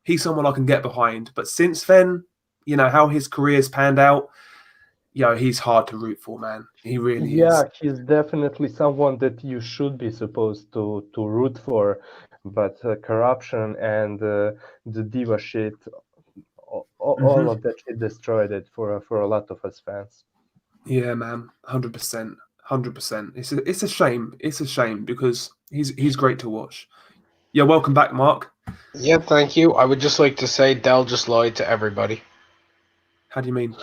He's someone I can get behind. But since then, you know, how his career's panned out, he's hard to root for, man. He really Yeah, is. he's definitely someone that you should be supposed to root for, but corruption and the diva shit, all Hmm. of that shit destroyed it for a lot of us fans. Yeah, man. 100%. 100%. It's a shame. It's a shame because he's great to watch. Yeah, welcome back, Mark. Yeah, thank you. I would just like to say Dell just lied to everybody, How do you mean?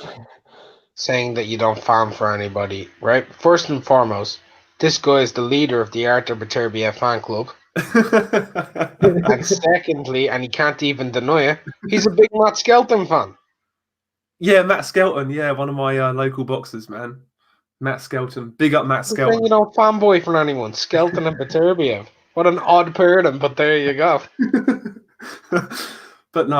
saying that you don't farm for anybody, right? First and foremost, this guy is the leader of the Arthur Baturbia fan club. And secondly, and he can't even deny it, he's a big Matt Skelton fan. Yeah, Matt Skelton. Yeah, one of my local boxers, man. Matt Skelton. Big up Matt I'm saying Skelton. you don't fanboy for anyone. Skelton and Beterbiev. What an odd pairing, but there you go. But no,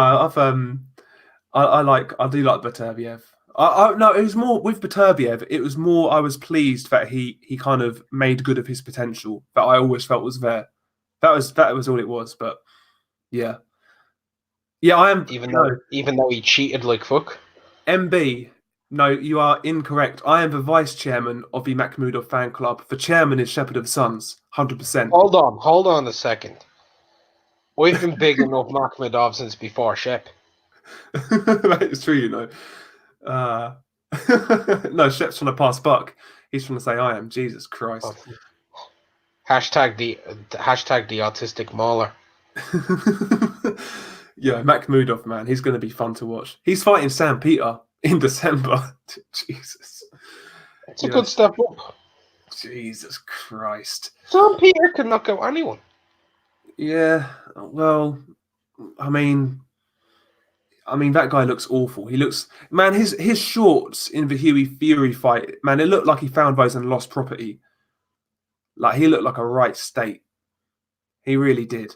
I do like Beterbiev. No, it was more with Beterbiev. It was more I was pleased that he kind of made good of his potential that I always felt was there. That was all it was. But yeah, I am. Even No, though he cheated like fuck. MB. No, you are incorrect. I am the vice chairman of the Makhmudov fan club. The chairman is Shepherd of Sons, 100%. Hold on a second. We've been big enough Makhmudov since before Shep. That is true, you know. No, Shep's trying to pass buck. He's trying to say I am. Jesus Christ. Hashtag the autistic mauler. Yeah, Makhmudov, man, he's going to be fun to watch. He's fighting Sam Peter in December. Jesus. It's a good step up. Jesus Christ. Sam Peter can knock out anyone. Yeah, well, I mean, that guy looks awful. He looks, man, his shorts in the Huey Fury fight, man, it looked like he found those and lost property. Like, he looked like a right state. He really did.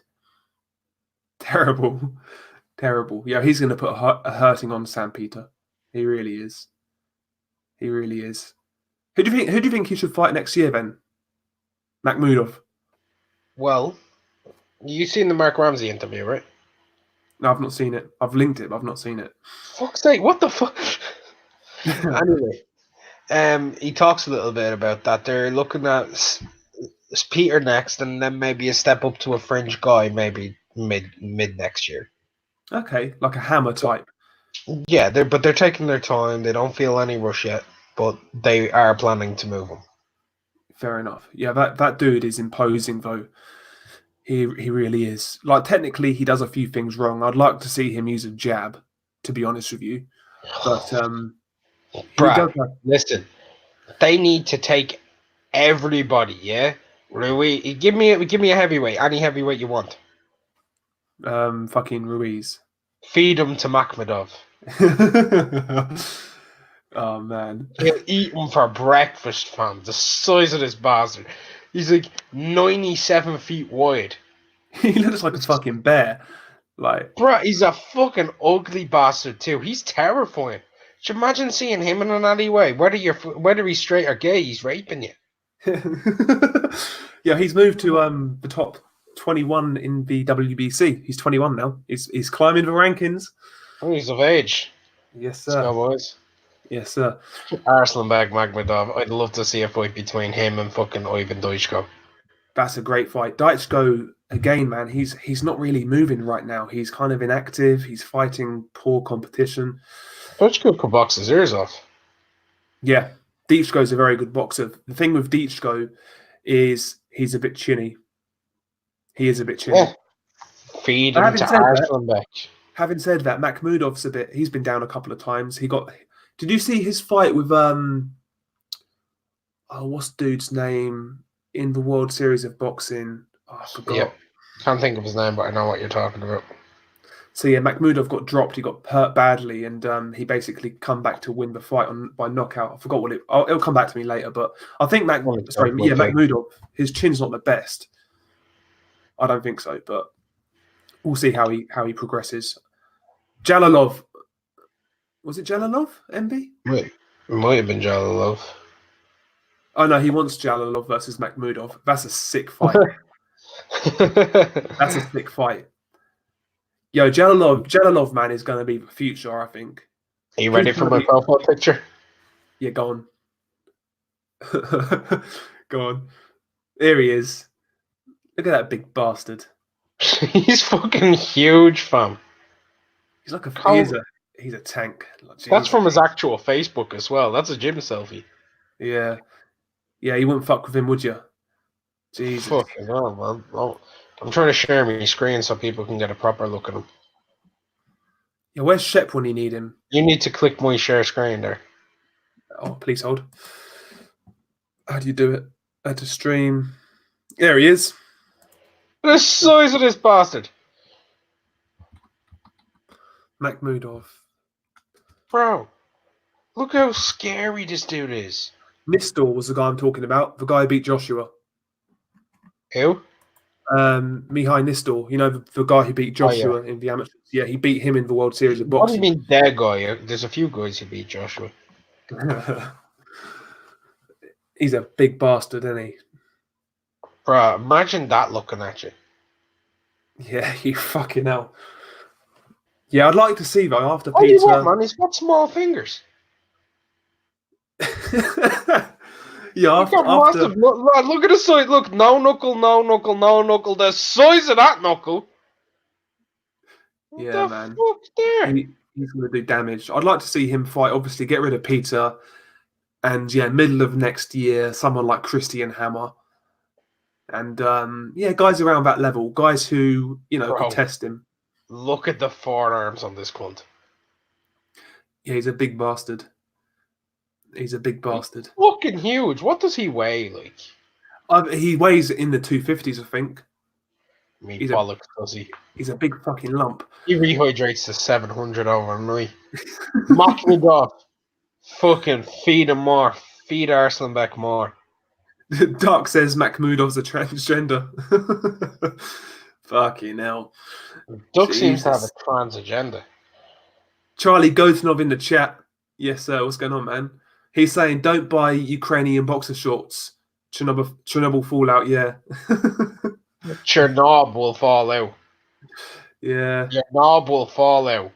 Terrible. Terrible. Yeah, he's going to put a hurting on Sam Peter. He really is. He really is. Who do you think he should fight next year then? Makhmudov. Well, you've seen the Mark Ramsey interview, right? No, I've not seen it. I've linked it, but I've not seen it. Fuck's sake, what the fuck? Anyway, he talks a little bit about that. They're looking at Peter next, and then maybe a step up to a fringe guy, maybe mid next year. Okay, like a hammer type. Yeah, they're taking their time. They don't feel any rush yet, but they are planning to move him. Fair enough. Yeah, that dude is imposing though. He really is. Like, technically, he does a few things wrong. I'd like to see him use a jab, to be honest with you. But Brad, listen, they need to take everybody. Yeah, give me a heavyweight, any heavyweight you want. Fucking Ruiz. Feed him to Makhmudov. Oh man, He'll eat him for breakfast, fam. The size of this bastard. He's like 97 feet wide. He looks like a fucking bear. Like, Bro, he's a fucking ugly bastard too. He's terrifying. Should you imagine seeing him in an alleyway? Whether he's straight or gay, he's raping you. yeah, he's moved to the top 21 in the WBC. He's 21 now. He's climbing the rankings. Oh, he's of age. Yes, Let's sir. go, boys. Yes, sir. Arslanbek Makhmudov. I'd love to see a fight between him and fucking Ivan Doichko. That's a great fight. Daichko, again, man, he's not really moving right now. He's kind of inactive. He's fighting poor competition. Doichko could box his ears off. Yeah, Daichko's a very good boxer. The thing with Daichko is he's a bit chinny. He is a bit chinny. Yeah. Feed him to Arslanbek. Having said that, Makhmudov's he's been down a couple of times. Did you see his fight with what's the dude's name in the World Series of Boxing? Oh, I forgot. Yeah. Can't think of his name, but I know what you're talking about. So yeah, Makhmudov got dropped. He got hurt badly, and he basically come back to win the fight by knockout. I forgot what it'll come back to me later, but I think Makhmudov, his chin's not the best. I don't think so, but we'll see how he progresses. Jalalov. Was it Jalalov, MB? It might have been Jalalov. Oh no, he wants Jalalov versus Makhmudov. That's a sick fight. That's a sick fight. Yo, Jalalov, man, is going to be the future, I think. Are you ready for my profile picture? Yeah, go on. Go on. There he is. Look at that big bastard. He's fucking huge, fam. He's like he's a tank. Like, that's from his actual Facebook as well. That's a gym selfie. Yeah. Yeah, you wouldn't fuck with him, would you? Jesus. Fucking hell, man. Oh, I'm trying to share my screen so people can get a proper look at him. Yeah, where's Shep when you need him? You need to click my share screen there. Oh, please hold. How do you do it? Add to stream. There he is. The size of this bastard. Makhmudov. Bro, look how scary this dude is. Nistor was the guy I'm talking about. The guy who beat Joshua. Who? Mihai Nistor. You know, the guy who beat Oh, yeah. Joshua in the amateurs. Yeah, he beat him in the World Series of What do you Boxing. mean that guy? There's a few guys who beat Joshua. He's a big bastard, isn't he? Bro, imagine that looking at you. Yeah, you fucking hell. Yeah, I'd like to see though after Oh, you Peter. what, man? He's got small fingers. Yeah, He's got massive. Look at the size. Look, no knuckle, no knuckle, no knuckle. The size of that knuckle. What Yeah, the man. fuck there? He's going to do damage. I'd like to see him fight. Obviously, get rid of Peter, and yeah, middle of next year, someone like Christian Hammer, and yeah, guys around that level, guys who Bro. could test him. Look at the forearms on this cunt. Yeah, he's a big bastard. He's a big bastard. Fucking huge. What does he weigh like? He weighs in the 250s, I think. Me He's bollocks, does he? He's a big fucking lump. He rehydrates to 700 overnight. Mock me off. Fucking feed him more. Feed Arslan back more. Dark says Makhmudov's a transgender. Fucking hell. Duck seems to have Jesus. a trans agenda. Charlie Gotenov in the chat. Yes, sir. What's going on, man? He's saying, don't buy Ukrainian boxer shorts. Chernobyl fallout, yeah. Chernobyl will fall out. Yeah. Chernobyl will fall out.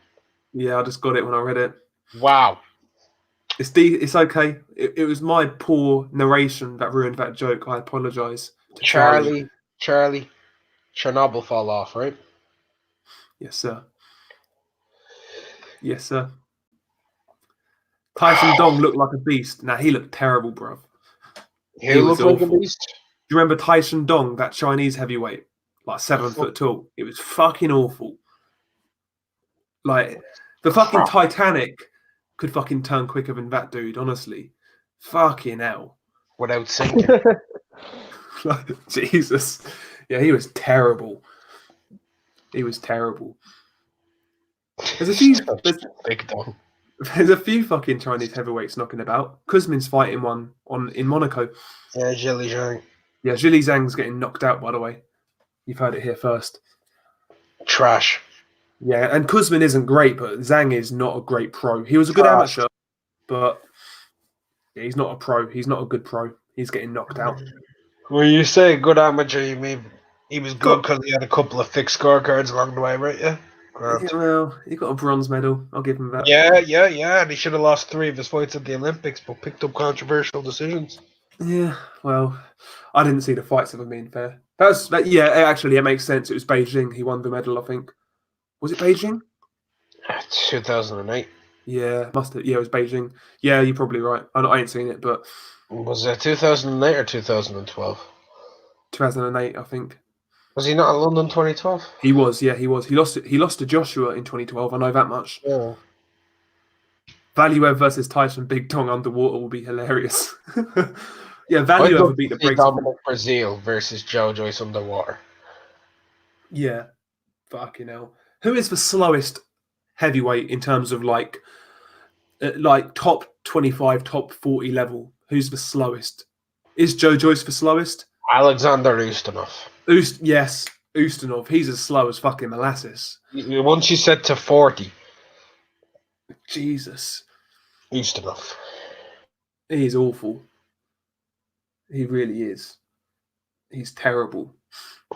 Yeah, I just got it when I read it. Wow. It's okay. It was my poor narration that ruined that joke. I apologise to Charlie, Chernobyl fall off, right? Yes, sir. Yes, sir. Tyson Dong looked like a beast. Nah, he looked terrible, bruv. He was looked like a awful. beast. Do you remember Tyson Dong, that Chinese heavyweight? Like 7 foot tall. It was fucking awful. Like, the fucking Titanic could fucking turn quicker than that dude, honestly. Fucking hell. Without sinking. Jesus. Yeah, he was terrible. He was terrible. There's a few Big dog. there's a few fucking Chinese heavyweights knocking about. Kuzmin's fighting one in Monaco. Yeah, Zhili Zhang. Yeah, Zhili Zhang's getting knocked out, by the way. You've heard it here first. Trash. Yeah, and Kuzmin isn't great, but Zhang is not a great pro. He was a good amateur, but yeah, he's not a pro. He's not a good pro. He's getting knocked out. When you say good amateur, you mean he was good because he had a couple of fixed scorecards along the way, right? Yeah. Yeah, well, he got a bronze medal. I'll give him that. Yeah. And he should have lost 3 of his fights at the Olympics, but picked up controversial decisions. Yeah, well, I didn't see the fights, if I'm being fair. Actually, it makes sense. It was Beijing. He won the medal, I think. Was it Beijing? 2008. Yeah, must have. Yeah, it was Beijing. Yeah, you're probably right. I ain't seen it, but Was it 2008 or 2012? 2008, I think. Was he not at London 2012? He was. Yeah, he was. He lost to Joshua in 2012. I know that much. Yeah. Valuev versus Tyson Big Dong underwater will be hilarious. Yeah, Valuev would beat the brakes. Dominic Brazil versus Joe Joyce underwater. Yeah, fucking hell. Who is the slowest heavyweight in terms of like top 25, top 40 level? Who's the slowest? Is Joe Joyce the slowest? Alexander Ustinov. Yes, Ustinov. He's as slow as fucking molasses. Once you set to 40, Jesus. Ustinov. He's awful. He really is. He's terrible.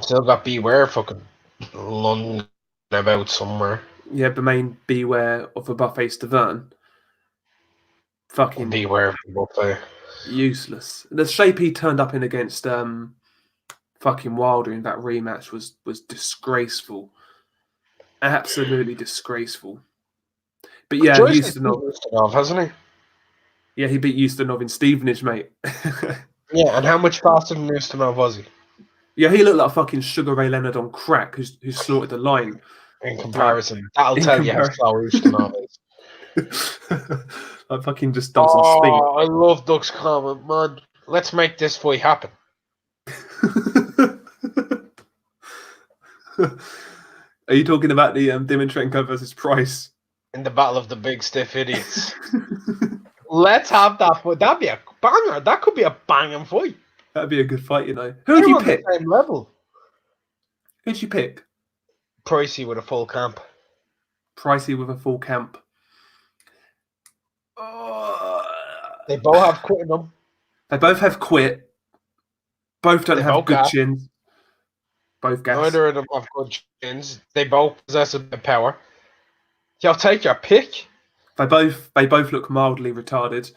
Still got Beware fucking London about somewhere. Yeah, Bermain beware of a buffet Stavern. Fucking Beware of the buffet. useless. The shape he turned up in against fucking Wilder in that rematch was disgraceful. Absolutely disgraceful. But yeah, Ustinov, hasn't he? Yeah, he beat Ustinov in Stevenage, mate. Yeah, and how much faster than Ustinov was he? Yeah, he looked like fucking Sugar Ray Leonard on crack who snorted the line. In comparison. That'll tell you how slow Ustinov is. I fucking just done some speed. I love Duck's comment, man. Let's make this fight happen. Are you talking about the Dimitrenko versus Price? In the battle of the big stiff idiots. Let's have that fight. That'd be a banger. That could be a banging fight. That'd be a good fight, you know. Who They're would you on pick? the same level. Who'd you pick? Pricey with a full camp. Pricey with a full camp. They both have quit in them. They both have quit. Both don't They have both good gas. chins. Both gas. Neither of them have good chins. They both possess a bit of power. Y'all take your pick. They both look mildly retarded.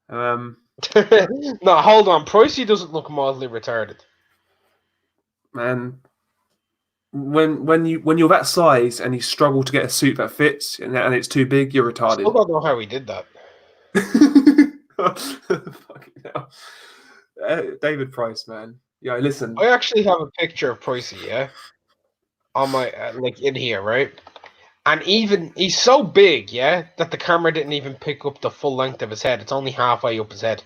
No, hold on. Pricey doesn't look mildly retarded. Man, when you're that size and you struggle to get a suit that fits and it's too big, you're I still retarded. don't know how he did that. Fucking hell. David Price, man. Yeah, listen. I actually have a picture of Pricey, yeah, on my in here, right? And even he's so big, yeah, that the camera didn't even pick up the full length of his head. It's only halfway up his head.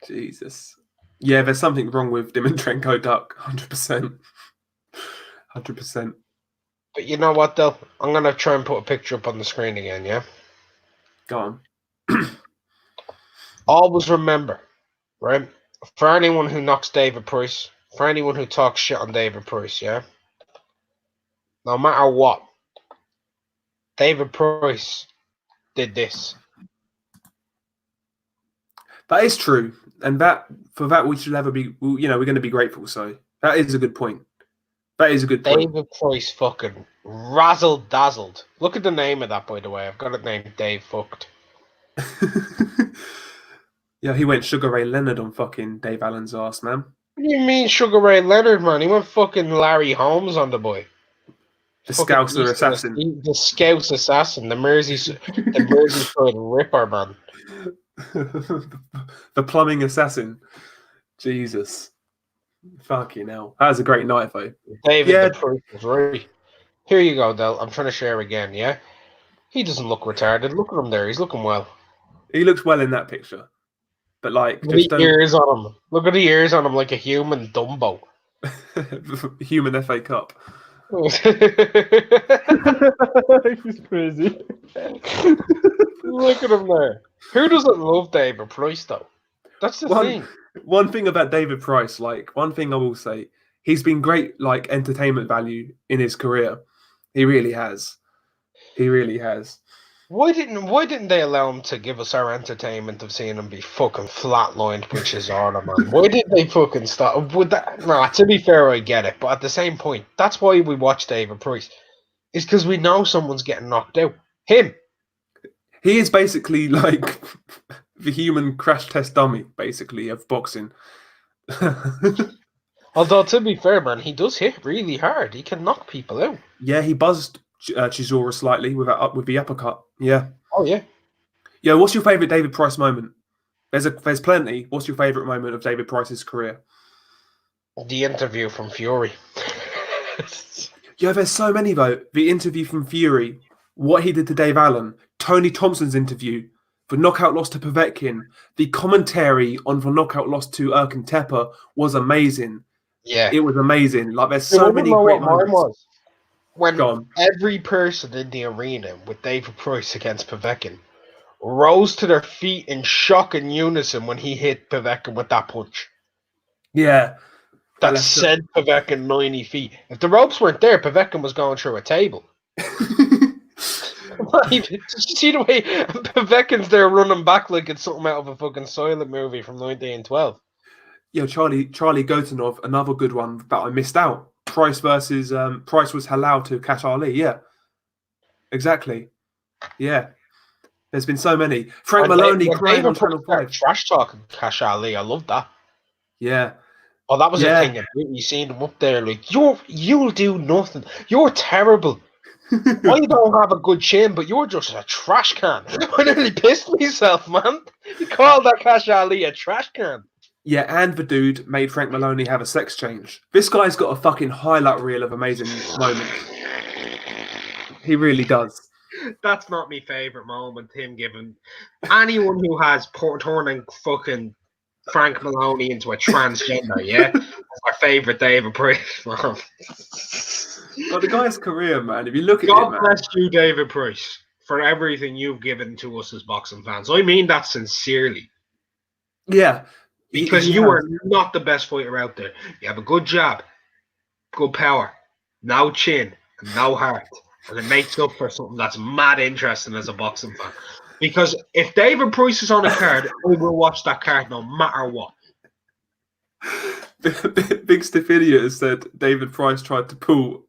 Jesus. Yeah, there's something wrong with Dimitrenko Duck, 100%. 100%. But you know what, though? I'm gonna try and put a picture up on the screen again, yeah. Go on. Always remember, right? For anyone who knocks David Price, for anyone who talks shit on David Price, yeah. No matter what, David Price did this. That is true, and for that we should ever be. You know, we're going to be grateful. So that is a good point. That is a good point. David Price fucking razzle dazzled. Look at the name of that, by the way. I've got it named Dave Fucked. Yeah, he went Sugar Ray Leonard on fucking Dave Allen's ass, man. What do you mean Sugar Ray Leonard, man? He went fucking Larry Holmes on the boy. The Fucking Scouser assassin. The Scouse assassin. The Merseyside Ripper, man. The plumbing assassin. Jesus. Fucking hell. That was a great night, though. David the Price was right. Here you go, Del. I'm trying to share again, yeah? He doesn't look retarded. Look at him there. He's looking well. He looks well in that picture. But, like, Look at the ears on him. Look at the ears on him like a human Dumbo. Human FA Cup. He's crazy. Look at him there. Who doesn't love David Price, though? That's the thing. One thing about David Price, like, one thing I will say, he's been great, like, entertainment value in his career. He really has. He really has. Why didn't they allow him to give us our entertainment of seeing him be fucking flatlined with Chisora, man? Why did they fucking stop? To be fair, I get it, but at the same point, that's why we watch David Price. Is because we know someone's getting knocked out. Him. He is basically like the human crash test dummy, basically, of boxing. Although, to be fair, man, he does hit really hard. He can knock people out. Yeah, he buzzed Chisora slightly with the uppercut. Yeah. Oh, yeah. Yeah, what's your favourite David Price moment? There's plenty. What's your favourite moment of David Price's career? The interview from Fury. Yeah, there's so many, though. The interview from Fury, what he did to Dave Allen, Tony Thompson's interview, the knockout loss to Povetkin, the commentary on the knockout loss to Erkan Tepe was amazing. Yeah. It was amazing. Like, there's so many great moments. When every person in the arena with David Price against Povetkin rose to their feet in shock and unison when he hit Povetkin with that punch. Yeah. That sent Povetkin 90 feet. If the ropes weren't there, Povetkin was going through a table. Did you see the way Povetkin's there running back like it's something out of a fucking Silent movie from 1912? Yo, Charlie Gotunov, another good one that I missed out. Price was halal to Cash Ali. Yeah, exactly. Yeah, there's been so many. Frank Maloney crying on Channel 5. Trash talking Cash Ali. I love that. Yeah. Oh, that was a thing. You seen him up there like you'll do nothing. You're terrible. I don't have a good chin, but you're just a trash can. I nearly pissed myself, man. You called that Cash Ali a trash can. Yeah, and the dude made Frank Maloney have a sex change. This guy's got a fucking highlight reel of amazing moments. He really does. That's not my favourite moment, him giving anyone who has turning fucking Frank Maloney into a transgender, yeah? That's our favourite David Price. But the guy's career, man, if you look at it, God man. bless you, David Price, for everything you've given to us as boxing fans. I mean that sincerely. Yeah. Because he you has. are not the best fighter out there. You have a good jab, good power, no chin, and no heart. And it makes up for something that's mad interesting as a boxing fan. Because if David Price is on a card, I will watch that card no matter what. Big Stiff Idiot has said David Price tried to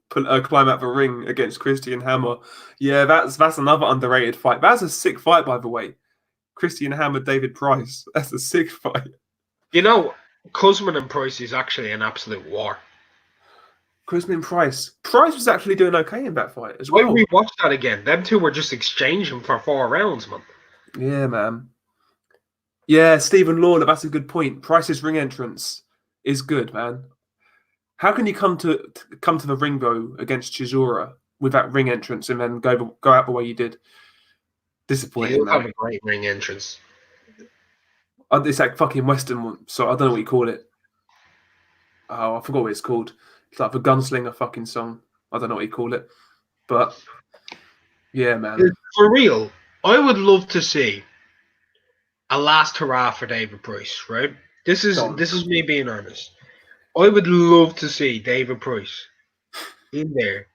climb out the ring against Christian Hammer. Yeah, that's another underrated fight. That's a sick fight, by the way. Christian Hammer, David Price. That's a sick fight. You know, Kuzman and Price is actually an absolute war. Kuzman Price. Price was actually doing okay in that fight as I well. rewatched that again. Them two were just exchanging for 4 rounds, man. Yeah, man. Yeah, Stephen Lawler, that's a good point. Price's ring entrance is good, man. How can you come to the ring though against Chisora with that ring entrance and then go out the way you did? Disappointing, He'll man. have a great ring entrance. It's like fucking Western one, so I don't know what you call it. Oh, I forgot what it's called. It's like the Gunslinger fucking song. I don't know what you call it. But yeah, man. For real, I would love to see a last hurrah for David Price, right? This is me being honest. I would love to see David Price in there.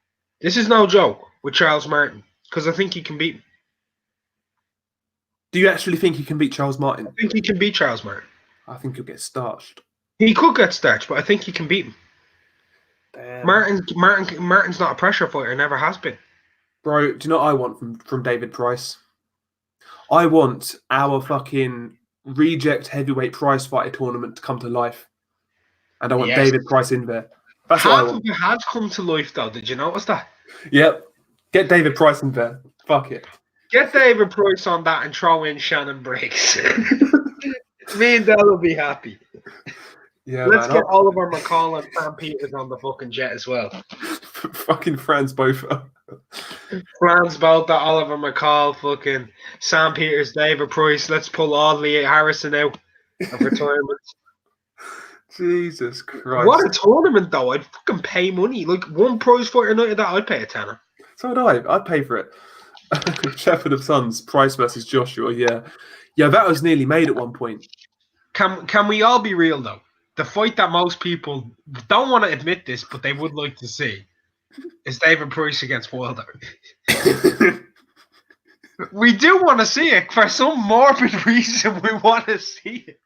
This is no joke with Charles Martin, because I think he can beat him. Do you actually think he can beat Charles Martin? I think he can beat Charles Martin. I think he'll get starched. He could get starched, but I think he can beat him. Damn. Martin's not a pressure fighter, never has been. Bro, do you know what I want from David Price? I want our fucking reject heavyweight prize fighter tournament to come to life. And I want Yes. David Price in there. That's what I Half want. of it has come to life, though. Did you notice that? Yep. Get David Price in there. Fuck it. Get David Price on that and throw in Shannon Briggs. Me and Dell will be happy. Yeah, Let's man. get Oliver McCall and Sam Peters on the fucking jet as well. Fucking Franz Bofer. Franz Bolter, Oliver McCall, fucking Sam Peters, David Price. Let's pull Audley Harrison out of retirement. Jesus Christ. What a tournament, though. I'd fucking pay money. Like, one prize fighter night of that, I'd pay a tenner. So would I. I'd pay for it. Shepherd of Sons, Price versus Joshua. Yeah. Yeah, that was nearly made at one point. Can we all be real, though? The fight that most people don't want to admit this, but they would like to see, is David Price against Wilder. We do want to see it. For some morbid reason, we want to see it.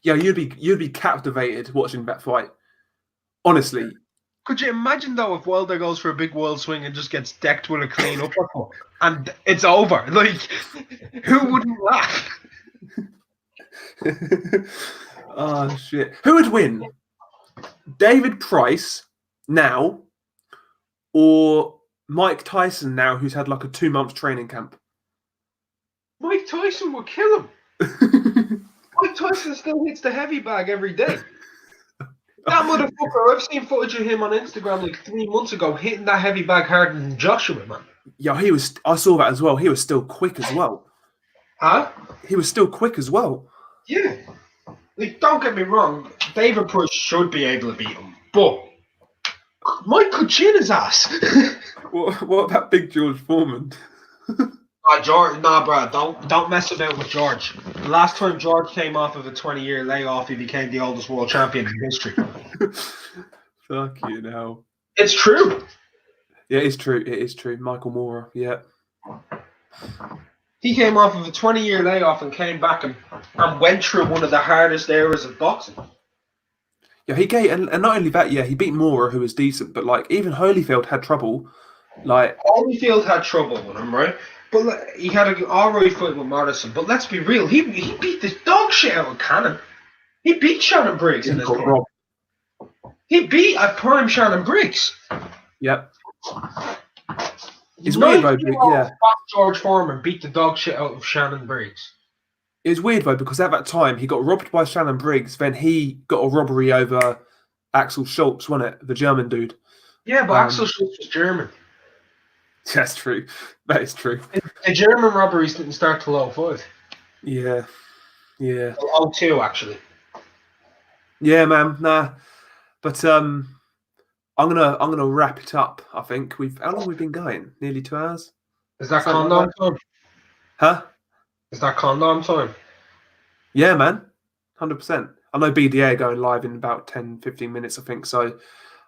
Yeah, you'd be captivated watching that fight. Honestly. Could you imagine, though, if Wilder goes for a big world swing and just gets decked with a clean uppercut and it's over? Like, who wouldn't laugh? Oh, shit. Who would win? David Price now or Mike Tyson now, who's had like a 2-month training camp? Mike Tyson would kill him. Mike Tyson still hits the heavy bag every day. That motherfucker, I've seen footage of him on Instagram like 3 months ago hitting that heavy bag harder than Joshua, man. Yeah, I saw that as well. He was still quick as well. Huh? He was still quick as well. Yeah. Like, don't get me wrong, David Price should be able to beat him, but Mike could chin his ass. What about Big George Foreman? George, nah, bro, don't mess about with George. The last time George came off of a 20-year layoff, he became the oldest world champion in history. Fuck you now. It's true. Yeah, it's true. It is true. Michael Moore. Yeah. He came off of a 20-year layoff and came back and went through one of the hardest eras of boxing. Yeah, and not only that, yeah, he beat Moore, who was decent, but like even Holyfield had trouble. Like Holyfield had trouble with him, right? But like, he had an alright fight with Morrison. But let's be real, he beat the dog shit out of Cannon. He beat Shannon Briggs in his prime. He beat a prime Shannon Briggs. Yep. It's weird though, yeah. George Foreman beat the dog shit out of Shannon Briggs. It's weird though, because at that time he got robbed by Shannon Briggs, then he got a robbery over Axel Schultz, wasn't it? The German dude. Yeah, but Axel Schultz was German. That's true. That is true. The German robberies didn't start till 05. Yeah. Yeah. 02, actually. Yeah, man. Nah, but I'm gonna wrap it up. I think how long have we been going? Nearly 2 hours. Is that Something condom like time? Huh? Is that condom time? Yeah, man. 100%. I know BDA are going live in about 10, 15 minutes, I think. So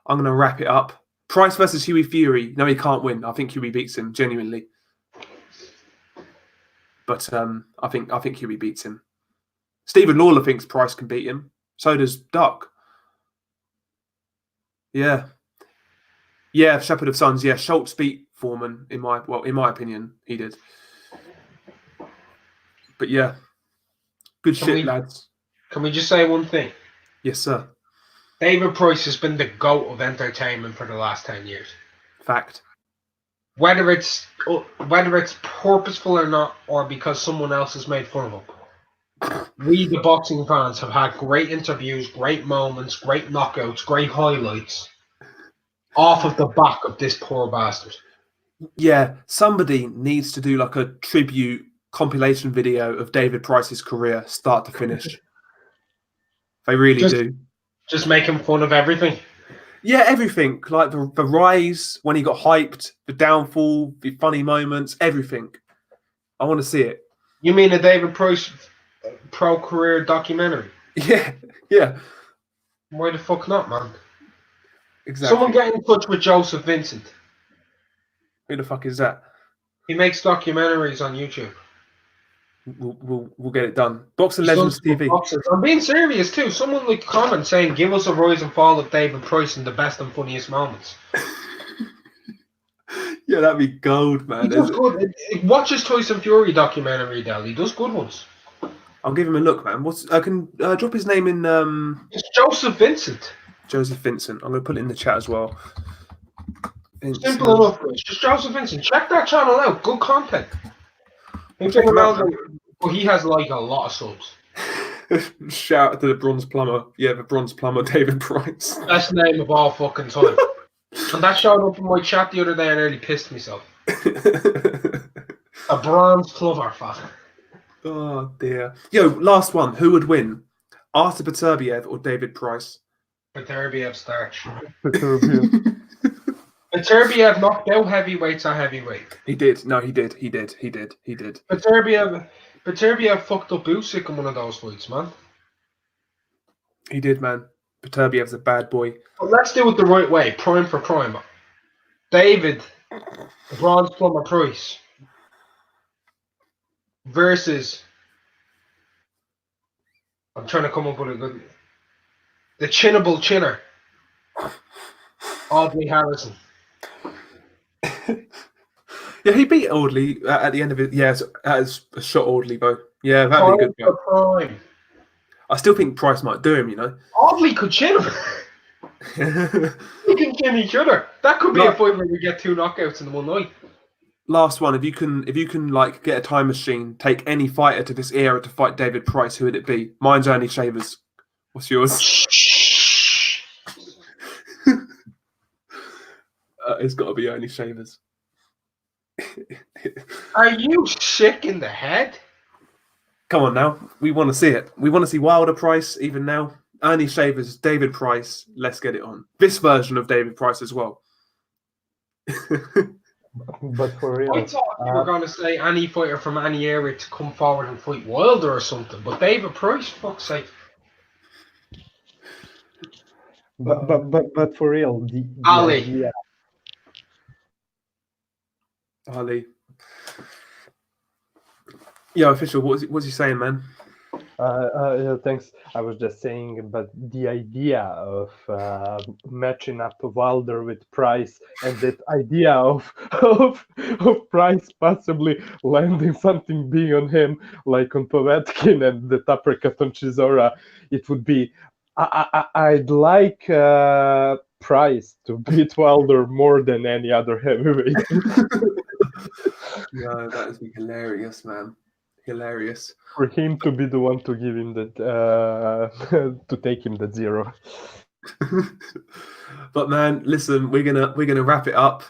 I'm gonna wrap it up. Price versus Huey Fury. No, he can't win. I think Huey beats him genuinely. But I think Huey beats him. Stephen Lawler thinks Price can beat him. So does Duck. Yeah. Yeah, Shepherd of Sons. Yeah, Schultz beat Foreman in my opinion, he did. But yeah, good Can shit, we- lads. Can we just say one thing? Yes, sir. David Price has been the GOAT of entertainment for the last 10 years. Fact. Whether it's purposeful or not, or because someone else has made fun of him. We, the boxing fans, have had great interviews, great moments, great knockouts, great highlights off of the back of this poor bastard. Yeah, somebody needs to do like a tribute compilation video of David Price's career, start to finish. They really do. Just making fun of everything. Yeah, everything. Like the rise, when he got hyped, the downfall, the funny moments, everything. I want to see it. You mean a David Price pro career documentary? Yeah, yeah. Why the fuck not, man? Exactly. Someone get in touch with Joseph Vincent. Who the fuck is that? He makes documentaries on YouTube. We'll get it done. Boxing He's Legends done some TV. boxers. I'm being serious too. Someone like comment saying, "Give us a rise and fall of David Price in the best and funniest moments." Yeah, that'd be gold, He man. does good. Watch his Tyson Fury documentary, Del. He does good ones. I'll give him a look, man. I can drop his name in It's Joseph Vincent. Joseph Vincent. I'm gonna put it in the chat as well. Simple enough, Chris. Just Joseph Vincent. Check that channel out. Good content. He's Check been him out, around, but he has like a lot of subs. Shout out to the Bronze Plumber. Yeah, the Bronze Plumber, David Price. Best name of all fucking time. And that showed up in my chat the other day and nearly pissed myself. A bronze plumber, fuck. Oh dear. Yo, last one. Who would win? Artur Beterbiev or David Price? Beterbiev starch. Beterbiev. Beterbiev knocked out heavyweights at heavyweight. He did. No, he did. He did. Beterbiev fucked up Usyk in one of those fights, man. He did, man. Beterbiev's a bad boy. But let's do it the right way, prime for prime. David, the bronze plumber Price, versus. I'm trying to come up with a good. The Chinnable Chinner, Audley Harrison. Yeah, he beat Audley at the end of it. Yeah, as a shot Audley though. Yeah, that'd be a good. Prime for prime. I still think Price might do him. You know. Audley could chin him. We can chin each other. That could be a fight where we get 2 knockouts in one night. Last one. If you can like get a time machine, take any fighter to this era to fight David Price, who would it be? Mine's Ernie Shavers. What's yours? It's got to be Ernie Shavers. Are you sick in the head? Come on now. We want to see it. We want to see Wilder Price even now. Ernie Shavers, David Price. Let's get it on. This version of David Price as well. But for real, I thought you were going to say any fighter from any era to come forward and fight Wilder or something, but David Price, fuck's sake. but for real, the Ali. idea, Ali. Yeah, official. What's he saying, man? thanks. I was just saying, but the idea of matching up Wilder with Price, and that idea of Price possibly landing something big on him, like on Povetkin and the uppercut on Chisora, it would be. I'd like Price to beat Wilder more than any other heavyweight. No, that would be hilarious, man. Hilarious. For him to be the one to give him that, to take him that 0. But man, listen, we're gonna wrap it up.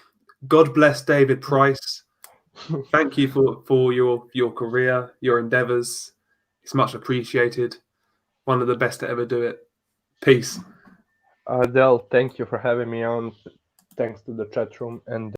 God bless David Price. Thank you for your career, your endeavors. It's much appreciated. One of the best to ever do it. Peace. Del, thank you for having me on. Thanks to the chat room, and